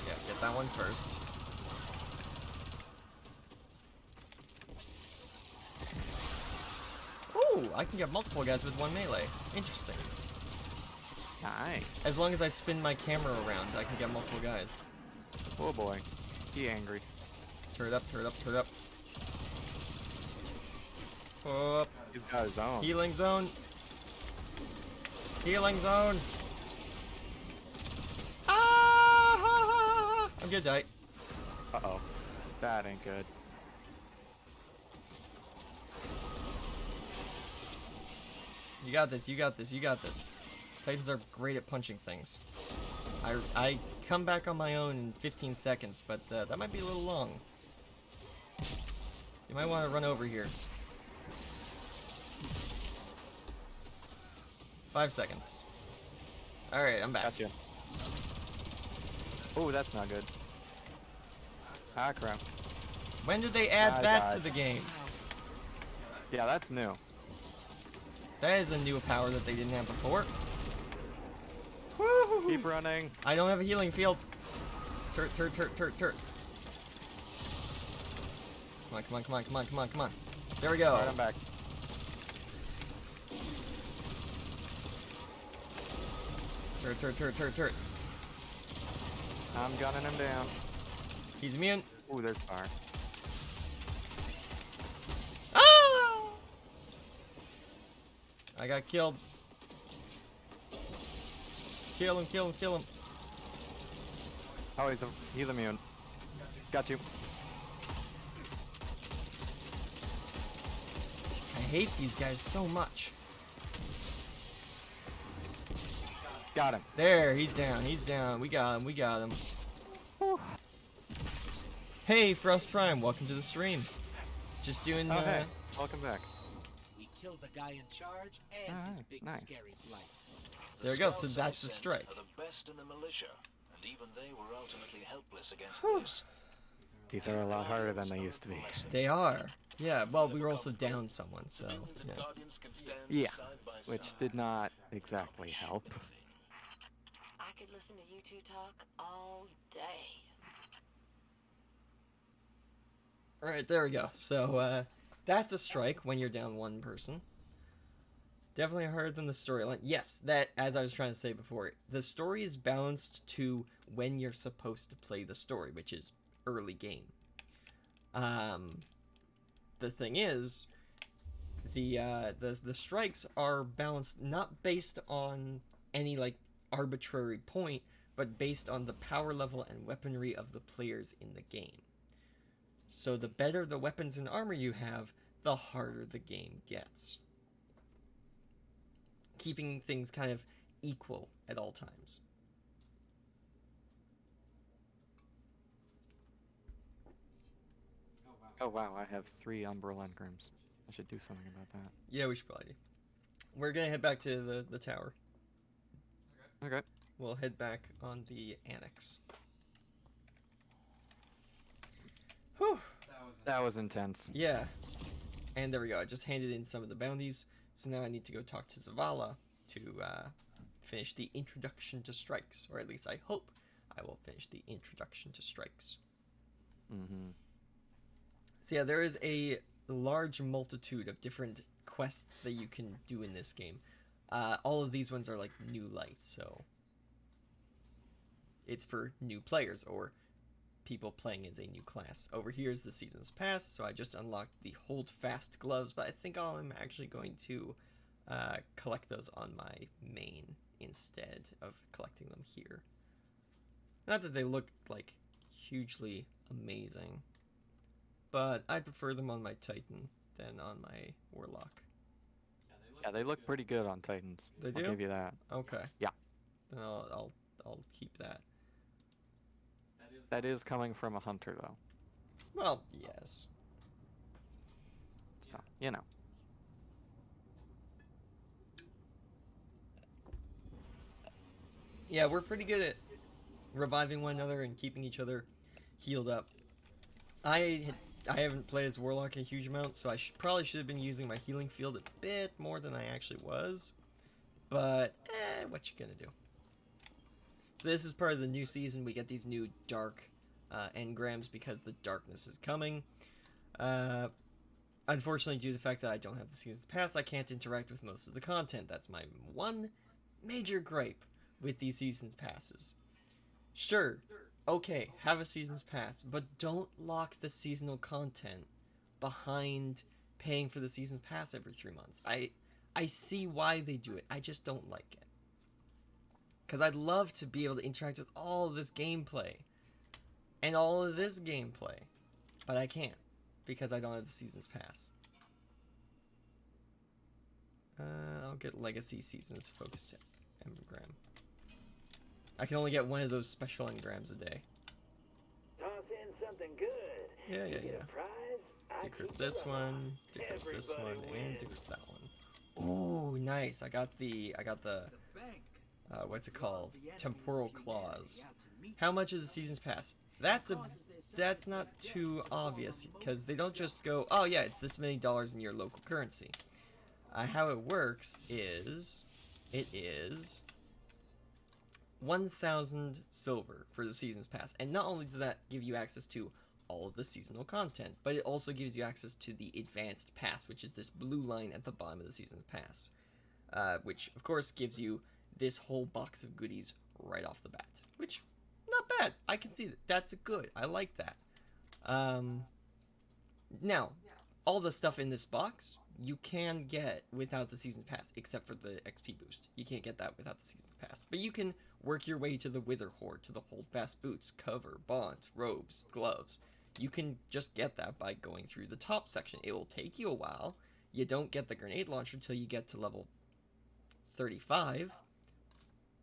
Yeah, get that one first. Ooh, I can get multiple guys with one melee. Interesting. Nice. As long as I spin my camera around, I can get multiple guys. Oh boy. He angry. Turret up, turret up, turret up. Up. He's got his own. Healing zone. Healing zone. Ah! I'm gonna die. Uh-oh. That ain't good. You got this, you got this, you got this. Titans are great at punching things. I come back on my own in 15 seconds, but that might be a little long. You might want to run over here. 5 seconds. Alright, I'm back. Gotcha. Oh, that's not good. Ah, crap. When did they add I that to died. the game? Yeah, that's new. That is a new power that they didn't have before. Woo-hoo-hoo. Keep running. I don't have a healing field. Turret, turret, turret, turret, turret. Come on, come on, come on, come on, come on, come on. There we go. Alright, I'm back. Turret. I'm gunning him down. He's immune. Ooh, there's fire. Ah! I got killed. Kill him. Oh, he's immune. Got you. I hate these guys so much. Got him. There, he's down. We got him. Whew. Hey, Frost Prime, welcome to the stream. Just doing Oh, hey. Welcome back. We killed the guy in charge and his big nice. scary flight. There we go, so Scouts that's the I sent strike. Are the best in the militia, and even they were ultimately helpless against this. These are a lot harder than they used to be. They are. Yeah, well, we were also down someone, so, yeah. Yeah, which did not exactly help. I could listen to you two talk all day. Alright, there we go. So, that's a strike when you're down one person. Definitely harder than the storyline. Yes, that, as I was trying to say before, the story is balanced to when you're supposed to play the story, which is early game. The thing is, the strikes are balanced not based on any, like, arbitrary point, but based on the power level and weaponry of the players in the game. So the better the weapons and armor you have, the harder the game gets. Keeping things kind of equal at all times. Oh wow, I have 3 Umbrella engrams. I should do something about that. Yeah, we should probably do. We're gonna head back to the tower. Okay. We'll head back on the annex. Whew. That was intense. Yeah. And there we go. I just handed in some of the bounties. So now I need to go talk to Zavala to finish the introduction to strikes. Or at least I hope I will finish the introduction to strikes. Mm-hmm. So yeah, there is a large multitude of different quests that you can do in this game. All of these ones are like new light, so it's for new players or people playing as a new class. Over here is the Season's Pass, so I just unlocked the Hold Fast gloves, but I think I'm actually going to collect those on my main instead of collecting them here. Not that they look like hugely amazing, but I prefer them on my Titan than on my Warlock. Yeah, they look pretty good on Titans. They do? I'll give you that. Okay. Yeah. Then I'll keep that. That is coming from a hunter, though. Well, yes. So, you know. Yeah, we're pretty good at reviving one another and keeping each other healed up. I haven't played as Warlock a huge amount, so I probably should have been using my healing field a bit more than I actually was. But, what you gonna do? So this is part of the new season. We get these new dark engrams because the darkness is coming. Unfortunately, due to the fact that I don't have the Season's Pass, I can't interact with most of the content. That's my one major gripe with these Season's Passes. Sure, okay, have a Season's Pass, but don't lock the seasonal content behind paying for the Season's Pass every 3 months. I see why they do it. I just don't like it. Because I'd love to be able to interact with all of this gameplay. And all of this gameplay. But I can't. Because I don't have the Season's Pass. I'll get Legacy Seasons Focused Engram. I can only get one of those special engrams a day. Toss in something good. Yeah. Get a prize. Decrypt this one, decrypt this one, and decrypt that one. Ooh, nice. I got the what's it called? Temporal Claws. How much is the Season's Pass? That's not too obvious, because they don't just go, oh yeah, it's this many dollars in your local currency. How it works is, it is 1,000 silver for the Season's Pass. And not only does that give you access to all of the seasonal content, but it also gives you access to the Advanced Pass, which is this blue line at the bottom of the Season's Pass, which, of course, gives you this whole box of goodies right off the bat, which, not bad. I can see that. That's good. I like that. Now, all the stuff in this box, you can get without the Season Pass, except for the XP boost. You can't get that without the Season's Pass. But you can work your way to the Wither Horde, to the Holdfast Boots, Cover, Bonds, Robes, Gloves. You can just get that by going through the top section. It will take you a while. You don't get the Grenade Launcher until you get to level 35.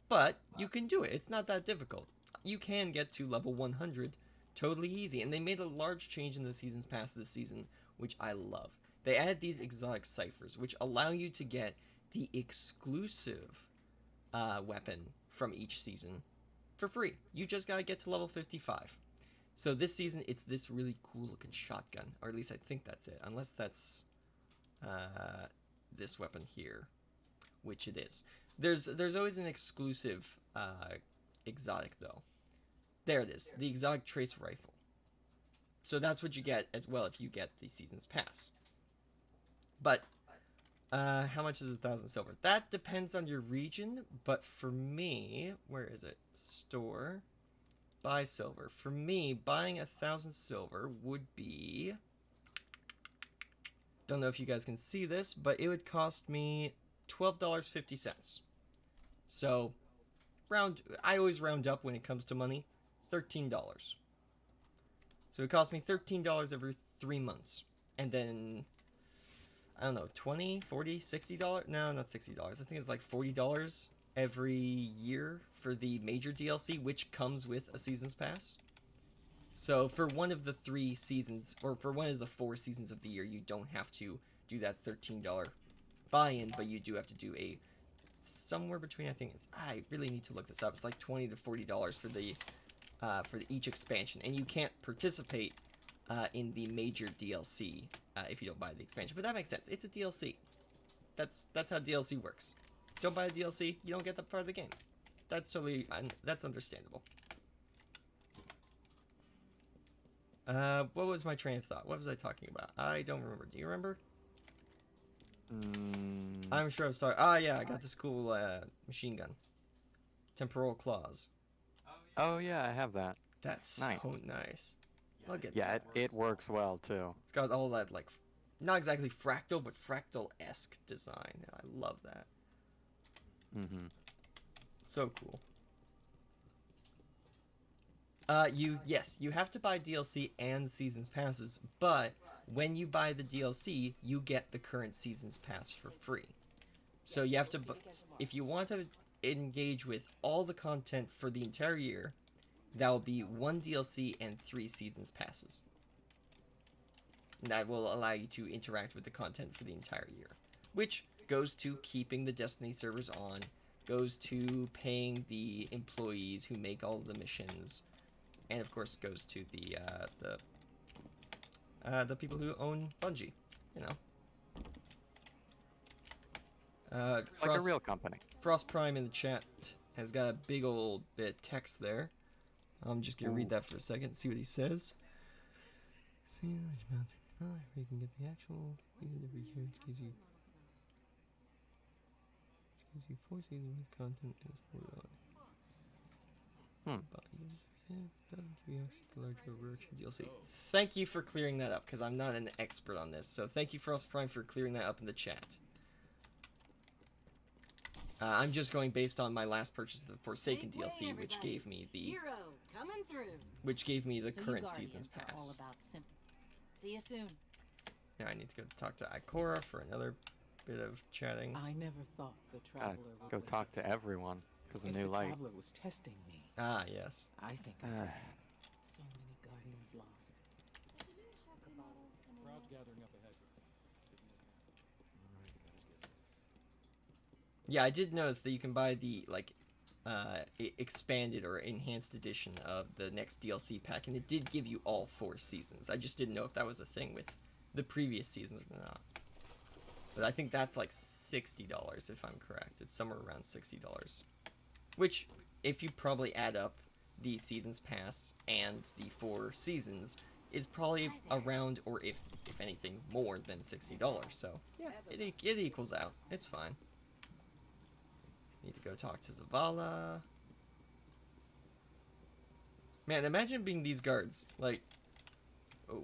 But you can do it. It's not that difficult. You can get to level 100 totally easy. And they made a large change in the Season's Pass this season, which I love. They added these exotic ciphers, which allow you to get the exclusive weapon from each season for free. You just gotta get to level 55. So this season, it's this really cool looking shotgun, or at least I think that's it, unless that's this weapon here, which it is. There's always an exclusive exotic though. There it is, the exotic trace rifle. So that's what you get as well if you get the Season's Pass. But how much is 1,000 silver? That depends on your region, but for me, where is it? Store, buy silver. For me, buying 1,000 silver would be, don't know if you guys can see this, but it would cost me $12.50. So I always round up when it comes to money, $13. So it cost me $13 every 3 months. And then, I don't know, $20, $40, $60? No, not $60. I think it's like $40 every year for the major DLC, which comes with a Season's Pass. So for one of the 3 seasons, or for one of the 4 seasons of the year, you don't have to do that $13 buy-in, but you do have to do a somewhere between, I really need to look this up. It's like $20 to $40 for each expansion, and you can't participate in the major DLC if you don't buy the expansion. But that makes sense. It's a DLC. That's how DLC works. Don't buy a DLC, you don't get that part of the game. That's totally that's understandable. What was my train of thought? What was I talking about? I don't remember. Do you remember? I'm sure I was talking. Ah, yeah, I got this cool machine gun. Temporal Claws. Oh yeah, I have that. That's nice. So nice. Look at yeah, that. it works well too. It's got all that, like, not exactly fractal, but fractal-esque design. I love that. Mm-hmm. So cool. Yes, you have to buy DLC and Season's Passes, but when you buy the DLC, you get the current Season's Pass for free. So you have to, if you want to engage with all the content for the entire year, that will be 1 DLC and 3 Season's Passes. And that will allow you to interact with the content for the entire year, which goes to keeping the Destiny servers on, goes to paying the employees who make all of the missions, and of course goes to the people who own Bungie, you know. Like a real company. Frost Prime in the chat has got a big old bit of text there. I'm just gonna read that for a second, see what he says. See where you can get the actual every year. It gives you 4 seasons with content and it's $40. DLC. Thank you for clearing that up, because I'm not an expert on this. So thank you, Frost Prime, for clearing that up in the chat. I'm just going based on my last purchase of the Forsaken DLC, which gave me the current Season's Pass. See you soon. Now I need to go talk to Ikora for another bit of chatting. I never thought the traveler would Go win. talk to everyone, because of If New the Light. traveler was testing me, Ah, yes. I think I could. So many guardians lost. Yeah, I did notice that you can buy the, like, expanded or enhanced edition of the next DLC pack, and it did give you all 4 seasons. I just didn't know if that was a thing with the previous seasons or not. But I think that's like $60 if I'm correct. It's somewhere around $60. Which, if you probably add up the Season's Pass and the 4 seasons, is probably around, or if anything, more than $60. So yeah, it equals out. It's fine. Need to go talk to Zavala. Man, imagine being these guards. Like,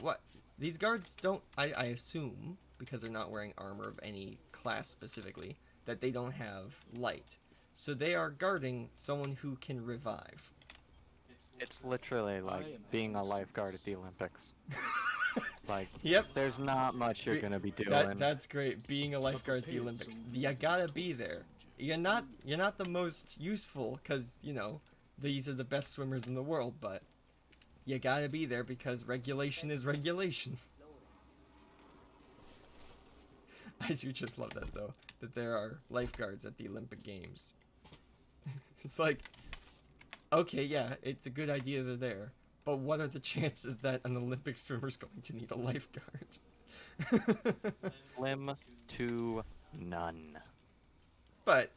what? These guards don't, I assume, because they're not wearing armor of any class specifically, that they don't have light. So they are guarding someone who can revive. It's literally like being a lifeguard at the Olympics. Like, Yep. there's not much you're gonna be doing. That's great. Being a lifeguard at the Olympics. You gotta be there. You're not the most useful, because, you know, these are the best swimmers in the world, but you gotta be there because regulation is regulation. I do just love that, though, that there are lifeguards at the Olympic Games. It's like, okay, yeah, it's a good idea they're there, but what are the chances that an Olympic swimmer's going to need a lifeguard? Slim to none. But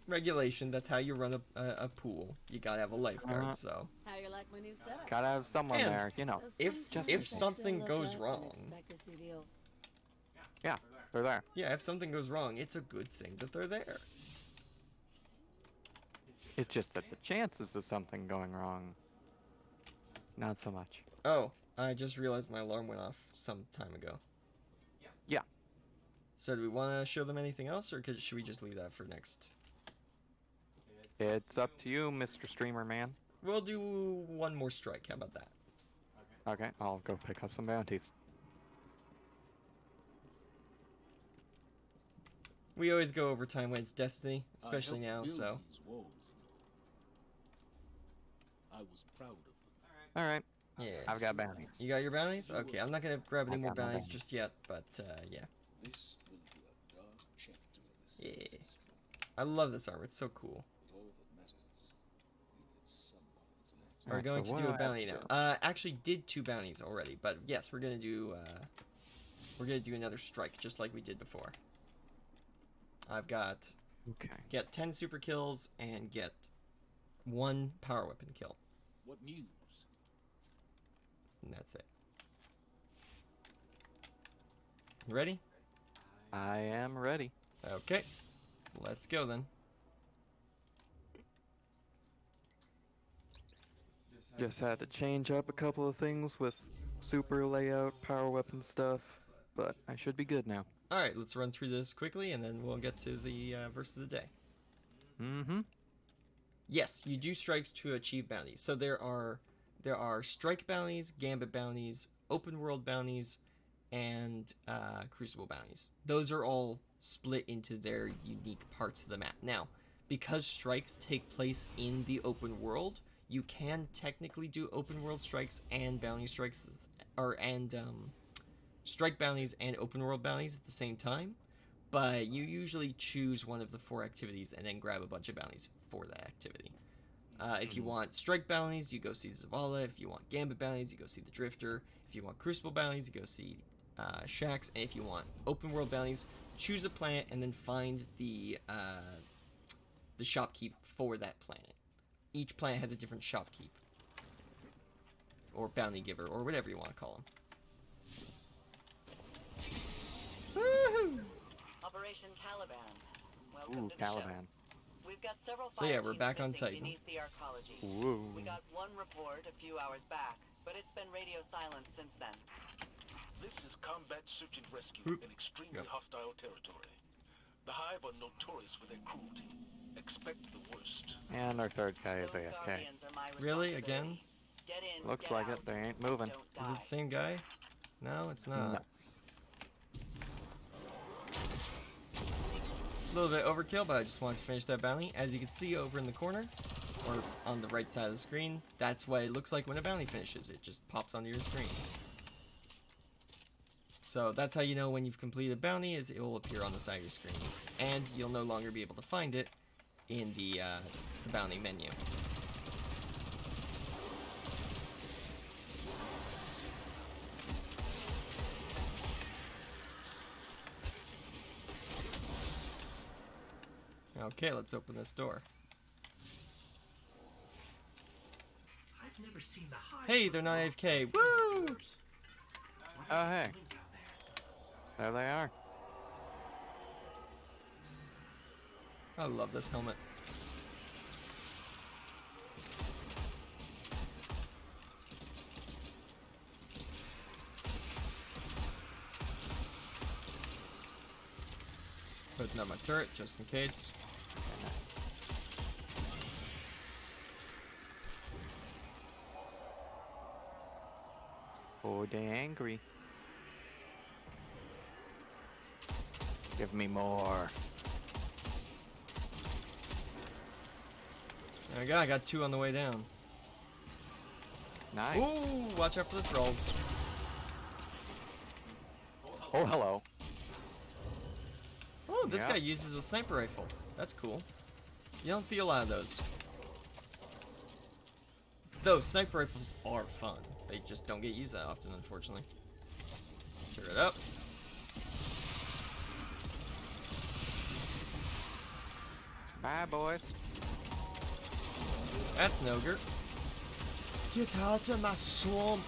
regulation, that's how you run a pool. You gotta have a lifeguard, so. How you like my new setup? Gotta have someone And there, you know. If something goes wrong, Yeah, they're there. yeah, if something goes wrong, it's a good thing that they're there. It's just that the chances of something going wrong, not so much. Oh, I just realized my alarm went off some time ago. Yeah. So do we want to show them anything else, or should we just leave that for next? It's up to you, Mr. Streamer Man. We'll do one more strike. How about that? Okay, I'll go pick up some bounties. We always go over time when it's Destiny, especially now, so. I was proud of them. Alright, Yeah. I've got bounties. You got your bounties? Okay, I'm not gonna grab any I more got my bounties bounties. just yet, but yeah. This will be a dark chapter in the Yeah. series. I love this armor, it's so cool. But all that matters is that someone's left. We're Alright, going so to what do do a I have bounty to now. do? Actually did 2 bounties already, but yes, we're gonna do another strike just like we did before. I've got Okay. get 10 super kills and get 1 power weapon kill, What news? and that's it. Ready? I am ready. Okay, let's go then. Just had to change up a couple of things with super layout, power weapon stuff, but I should be good now. Alright, let's run through this quickly and then we'll get to the verse of the day. Mm-hmm. Yes, you do strikes to achieve bounties. So there are strike bounties, gambit bounties, open world bounties, and crucible bounties. Those are all split into their unique parts of the map. Now, because strikes take place in the open world, you can technically do open world strikes and bounty strikes, strike bounties and open world bounties at the same time, but you usually choose one of the 4 activities and then grab a bunch of bounties for that activity. If you want strike bounties, you go see Zavala. If you want gambit bounties, you go see the Drifter. If you want crucible bounties, you go see Shax. And if you want open world bounties, choose a planet and then find the shopkeep for that planet. Each planet has a different shopkeep, or bounty giver, or whatever you want to call them. Woohoo! Operation Caliban. Welcome Ooh, to the show. Caliban. We've got several So yeah, fire we're teams back on missing Titan. beneath the arcology. Whoa. We got one report a few hours back, but it's been radio silence since then. This is combat search and rescue Oop. in extremely Yep. hostile territory. The Hive are notorious for their cruelty. Expect the worst. And our third guy is Those AFK. Guardians are my Really? responsibility. Again? Get in, Looks get like out. it. They ain't moving. Don't Is it die. the same guy? No, it's not. No. A little bit overkill, but I just wanted to finish that bounty. As you can see over in the corner, or on the right side of the screen, that's what it looks like when a bounty finishes. It just pops onto your screen. So that's how you know when you've completed a bounty, is it will appear on the side of your screen. And you'll no longer be able to find it in the bounty menu. Okay, let's open this door. I've never seen Hey, they're not AFK. Woo! Oh, hey. There they are. I love this helmet. Putting up my turret just in case. Oh, they angry. Give me more. There we go, I got 2 on the way down. Nice. Ooh, watch out for the trolls. Oh, hello. Oh, this Yeah. guy uses a sniper rifle. That's cool. You don't see a lot of those. Though, sniper rifles are fun. They just don't get used that often, unfortunately. Tear it up. Bye, boys. That's an ogre. Get out of my swamp.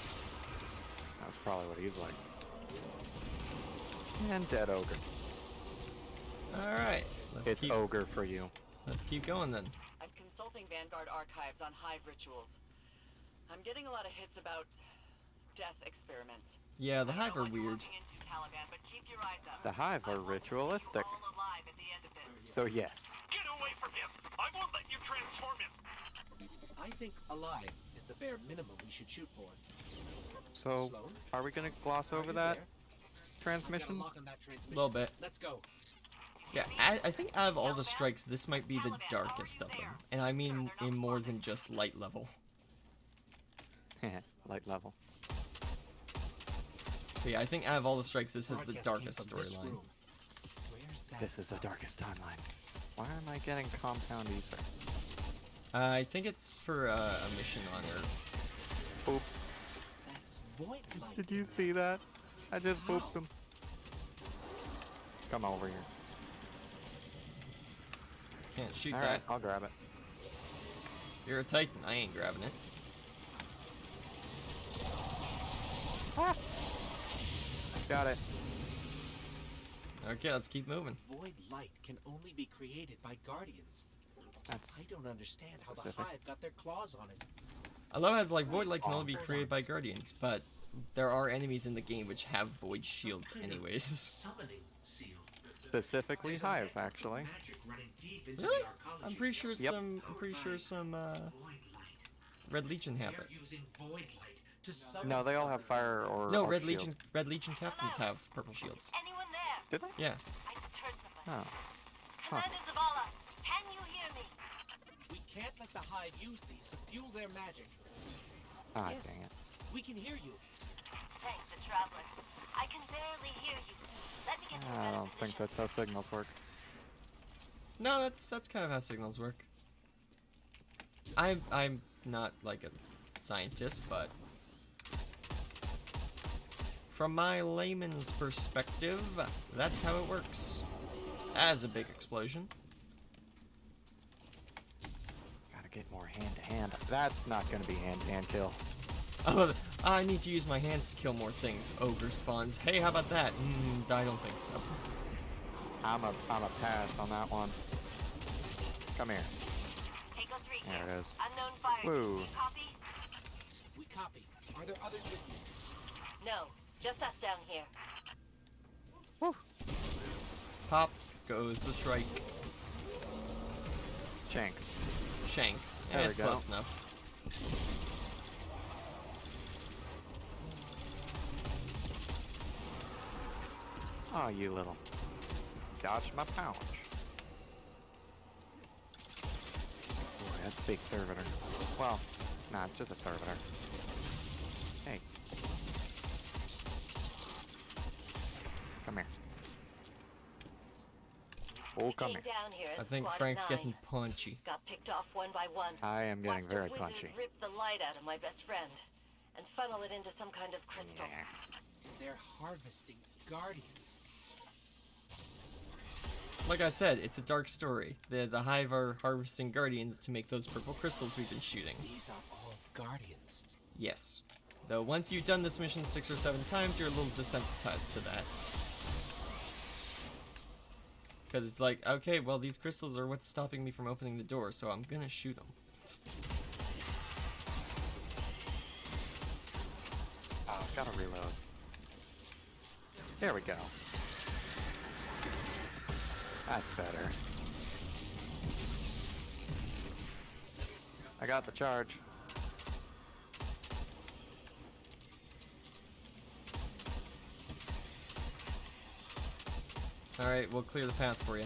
That's probably what he's like. And dead ogre. Alright. It's ogre for you. Let's keep going then. I'm consulting Vanguard archives on hive rituals. I'm getting a lot of hits about death experiments. Yeah, the hive are weird. The hive are ritualistic. So yes. Get away from him! I won't let you transform him! I think alive is the bare minimum we should shoot for. So, Sloan? are we gonna gloss Are over you that there? I've got a transmission? lock on that transmission. A little bit. Let's go. Yeah, I think out of all the strikes, this might be the darkest of them. And I mean in more than just light level. Light level. But yeah, I think out of all the strikes, this has the Broadcast darkest came from this storyline. room. Where's that? This is the darkest timeline. Why am I getting compound ether? I think it's for a mission on Earth. Boop. That's void light. Did you see that? I just booped him. Come over here. Can't shoot Alright, that. I'll grab it. You're a Titan. I ain't grabbing it. Got it. Okay, let's keep moving. Void light can only be created by guardians. That's I don't understand how the specific. hive got their claws on it. I love how it's like Void Light can only be created by Guardians, but there are enemies in the game which have Void shields anyways. Summoning seal. specifically hive, actually. Really? I'm pretty sure Yep. some Red Legion have it. No, they all have fire or No, arc Red shield. Legion captains have purple shields. Anyone there? Did they? Yeah. I just heard somebody. Oh. Commander Zavala, can you hear me? We can't let the hive use these to fuel their magic. Ah, Yes. dang it. We can hear you. Thanks, the traveler. I can barely hear you. Let me get to a I better don't think position. that's how signals work. No, that's kind of how signals work. I'm not like a scientist, but from my layman's perspective, that's how it works. As a big explosion. Gotta get more hand-to-hand. That's not gonna be hand-to-hand kill. Oh, I need to use my hands to kill more things. Ogre spawns. Hey, how about that? I don't think so. I'm a pass on that one. Come here. Echo 3 There here. it is. Unknown fire. Woo. Do you copy? We copy. Are there others with you? No, just us down here. Pop goes the strike. Shank. Shank. There we It's go. close enough. Oh, you little. Dodged my pouch. Boy, that's a big servitor. Well, nah, it's just a servitor. Hey. Come here. Oh, We come came here. down here as I think squad of Frank's 9. getting punchy. Got picked off one by one. I am getting Watched very a wizard punchy. rip the light out of my best friend and funnel it into some kind of crystal. Yeah. They're harvesting guardians. Like I said, it's a dark story. The Hive are harvesting Guardians to make those purple crystals we've been shooting. These are all guardians. Yes. Though once you've done this mission 6 or 7 times, you're a little desensitized to that. Because it's like, okay, well, these crystals are what's stopping me from opening the door, so I'm gonna shoot them. Oh, gotta reload. There we go. That's better. I got the charge. Alright, we'll clear the path for you.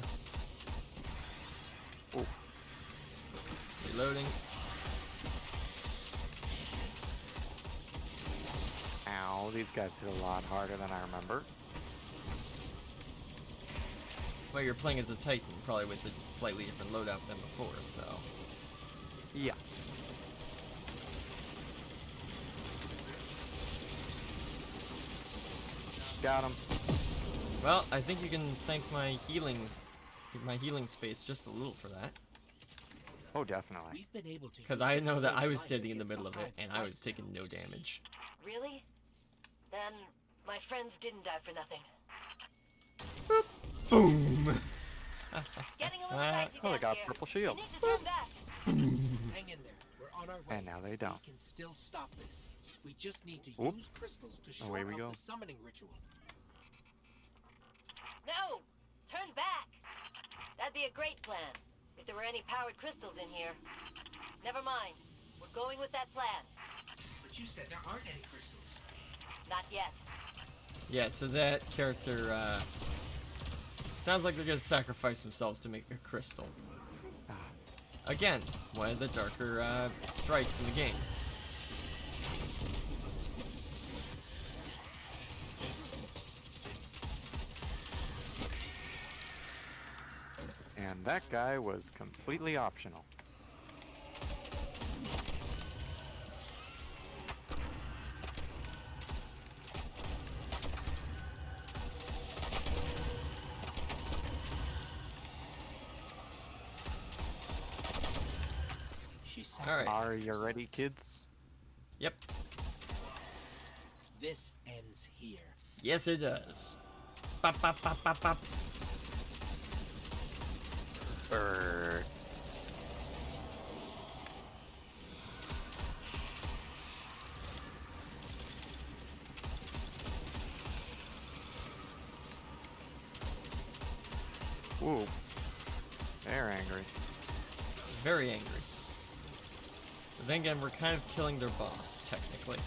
Ooh. Reloading. Ow, these guys hit a lot harder than I remember. Well, you're playing as a Titan, probably with a slightly different loadout than before, so... Yeah. Got him. Well, I think you can thank my healing space just a little for that. Oh, definitely. We've been able to Because use I the know that I was fire standing in the to get middle of it, hive and I was twice taking now. no damage. Really? Then my friends didn't die for nothing. Boom! Getting a little dicey Oh, they down got here. purple You shields. need to turn back. Hang in there. We're on our way. And now they don't. We can still stop this. We just need to Whoop. use crystals to Away shore we up go. the summoning ritual. No! Turn back! That'd be a great plan, if there were any powered crystals in here. Never mind. We're going with that plan. But you said there aren't any crystals. Not yet. Yeah, so that character, sounds like they're gonna sacrifice themselves to make a crystal. Ah. Again, one of the darker, strikes in the game. And that guy was completely optional. Alright. Are you ready, kids? Yep. This ends here. Yes, it does. Bop, bop, bop, bop, bop. Brr. Ooh. They're angry. Very angry. But then again, we're kind of killing their boss, technically.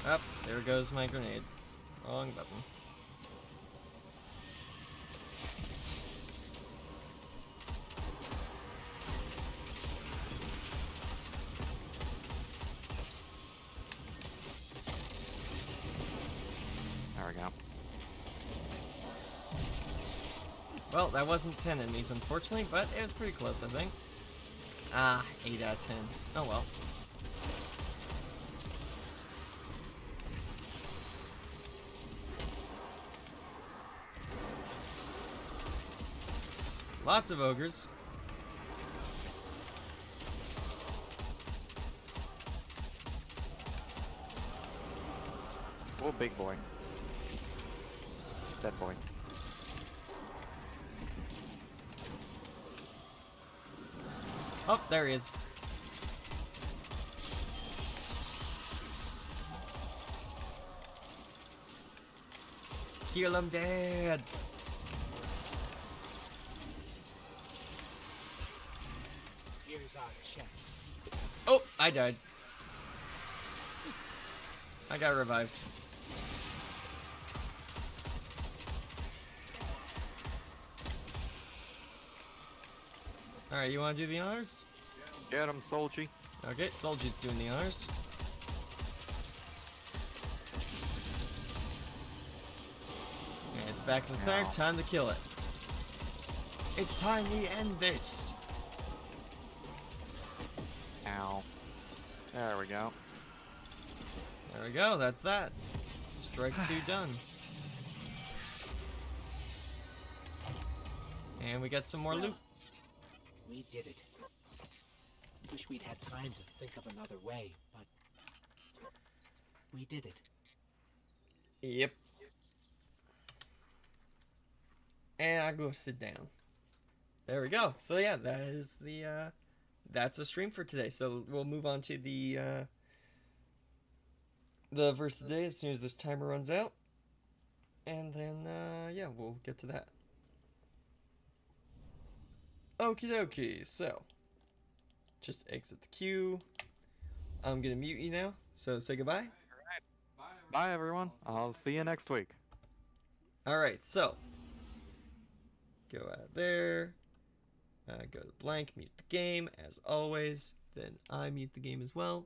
Up, there goes my grenade. Wrong button. There we go. Well, that wasn't 10 enemies, unfortunately, but it was pretty close, I think. Ah, 8 out of 10. Oh well. Lots of ogres. Oh, big boy. Dead boy. Oh, there he is. Kill him dead. Here's our chest. Oh, I died. I got revived. Alright, you want to do the honors? Get him, Solji. Okay, Soldier's doing the honors. back in the center. Time to kill it. It's time we end this. Ow. There we go. There we go. That's that. Strike 2 done. And we got some more loot. We did it. Wish we'd had time to think of another way, but we did it. Yep. And I go sit down. There we go. So yeah, that is the that's the stream for today. So we'll move on to the verse of the day as soon as this timer runs out. And then yeah, we'll get to that. Okie dokie, so just exit the queue. I'm gonna mute you now, so say goodbye. Bye, everyone. I'll see you next week. Alright, so go out there, go to blank, mute the game as always, then I mute the game as well,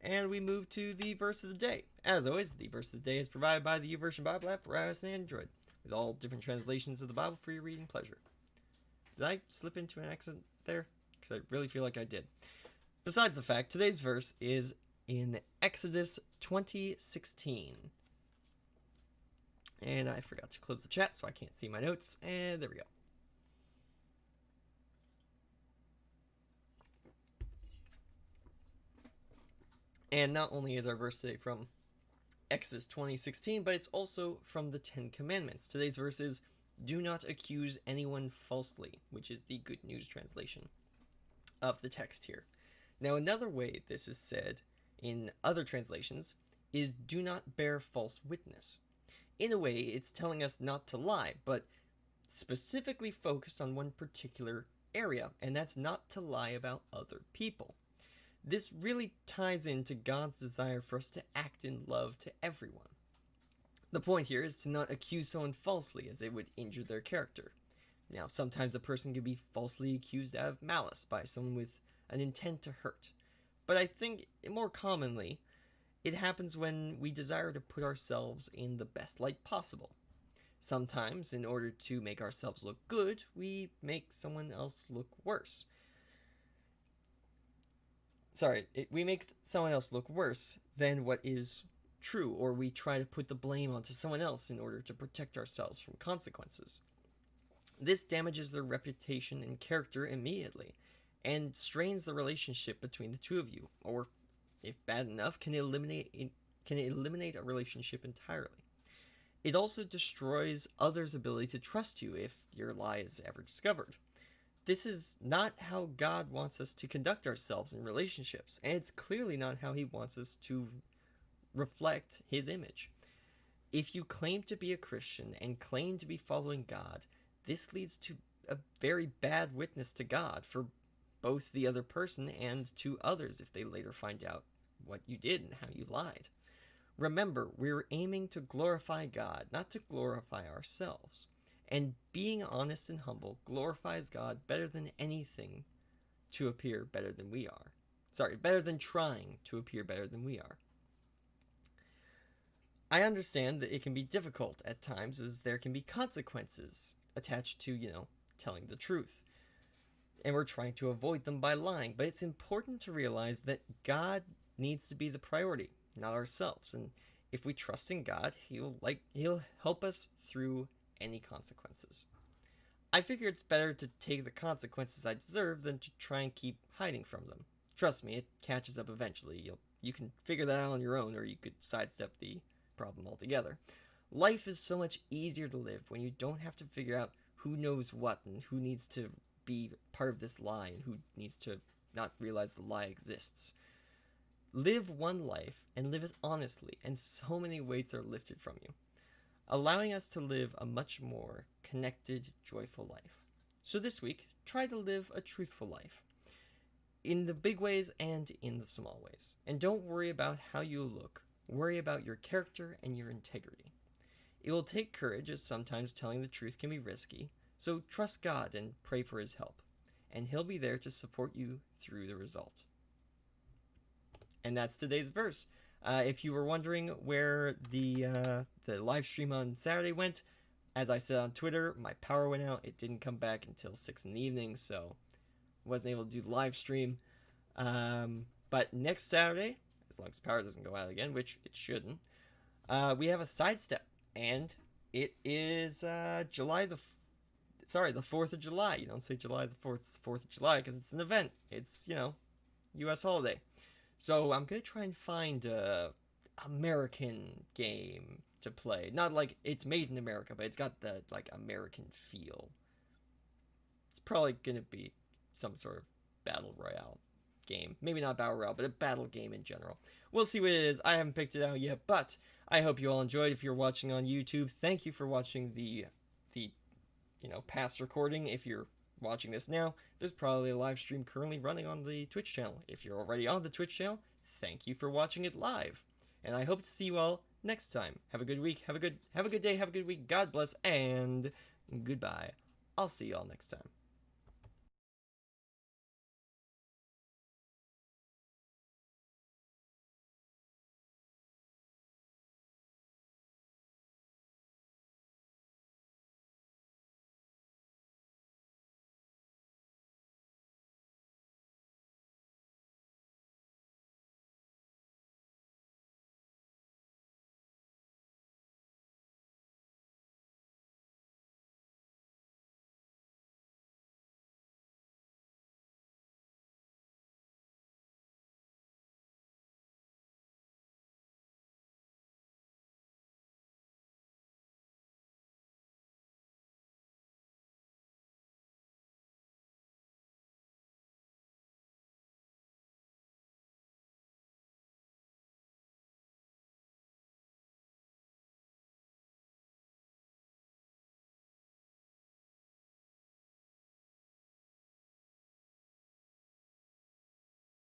and we move to the verse of the day. As always, the verse of the day is provided by the YouVersion Bible app for iOS and Android, with all different translations of the Bible for your reading pleasure. Did I slip into an accent there? Because I really feel like I did. Besides the fact, today's verse is in Exodus 20:16. And I forgot to close the chat, so I can't see my notes. And there we go. And not only is our verse today from Exodus 20:16, but it's also from the Ten Commandments. Today's verse is, "Do not accuse anyone falsely," which is the Good News translation of the text here. Now, another way this is said in other translations is, "Do not bear false witness." In a way, it's telling us not to lie, but specifically focused on one particular area, and that's not to lie about other people. This really ties into God's desire for us to act in love to everyone. The point here is to not accuse someone falsely, as it would injure their character. Now, sometimes a person can be falsely accused out of malice by someone with an intent to hurt, but I think more commonly, it happens when we desire to put ourselves in the best light possible. Sometimes, in order to make ourselves look good, we make someone else look worse. We make someone else look worse than what is true, or we try to put the blame onto someone else in order to protect ourselves from consequences. This damages their reputation and character immediately, and strains the relationship between the two of you, or, if bad enough, can eliminate a relationship entirely. It also destroys others' ability to trust you if your lie is ever discovered. This is not how God wants us to conduct ourselves in relationships, and it's clearly not how He wants us to reflect His image. If you claim to be a Christian and claim to be following God, this leads to a very bad witness to God for both the other person and to others if they later find out what you did and how you lied. Remember, we're aiming to glorify God, not to glorify ourselves. And being honest and humble glorifies God better than anything to appear better than we are. Better than trying to appear better than we are. I understand that it can be difficult at times, as there can be consequences attached to, telling the truth. And we're trying to avoid them by lying, but it's important to realize that God needs to be the priority, not ourselves. And if we trust in God, He'll help us through any consequences. I figure it's better to take the consequences I deserve than to try and keep hiding from them. Trust me, it catches up eventually. You can figure that out on your own, or you could sidestep the problem altogether. Life is so much easier to live when you don't have to figure out who knows what and who needs to be part of this lie and who needs to not realize the lie exists. Live one life and live it honestly, and so many weights are lifted from you, allowing us to live a much more connected, joyful life. So this week, try to live a truthful life, in the big ways and in the small ways. And don't worry about how you look. Worry about your character and your integrity. It will take courage, as sometimes telling the truth can be risky, so trust God and pray for His help, and He'll be there to support you through the result. And that's today's verse. If you were wondering where the live stream on Saturday went, As I said on Twitter, my power went out. It didn't come back until 6 in the evening, so wasn't able to do the live stream. But next Saturday, as long as power doesn't go out again, which it shouldn't, we have a sidestep, and it is the 4th of July. You don't say July the 4th, it's the 4th of July, because it's an event. It's, U.S. holiday. So I'm going to try and find a American game to play. Not like it's made in America, but it's got the, like, American feel. It's probably going to be some sort of battle royale game. Maybe not battle royale, but a battle game in general. We'll see what it is. I haven't picked it out yet, but I hope you all enjoyed. If you're watching on YouTube, thank you for watching the past recording. If you're watching this now, there's probably a live stream currently running on the Twitch channel. If you're already on the Twitch channel, thank you for watching it live. And I hope to see you all next time. Have a good week. Have a good day. Have a good week. God bless and goodbye. I'll see you all next time.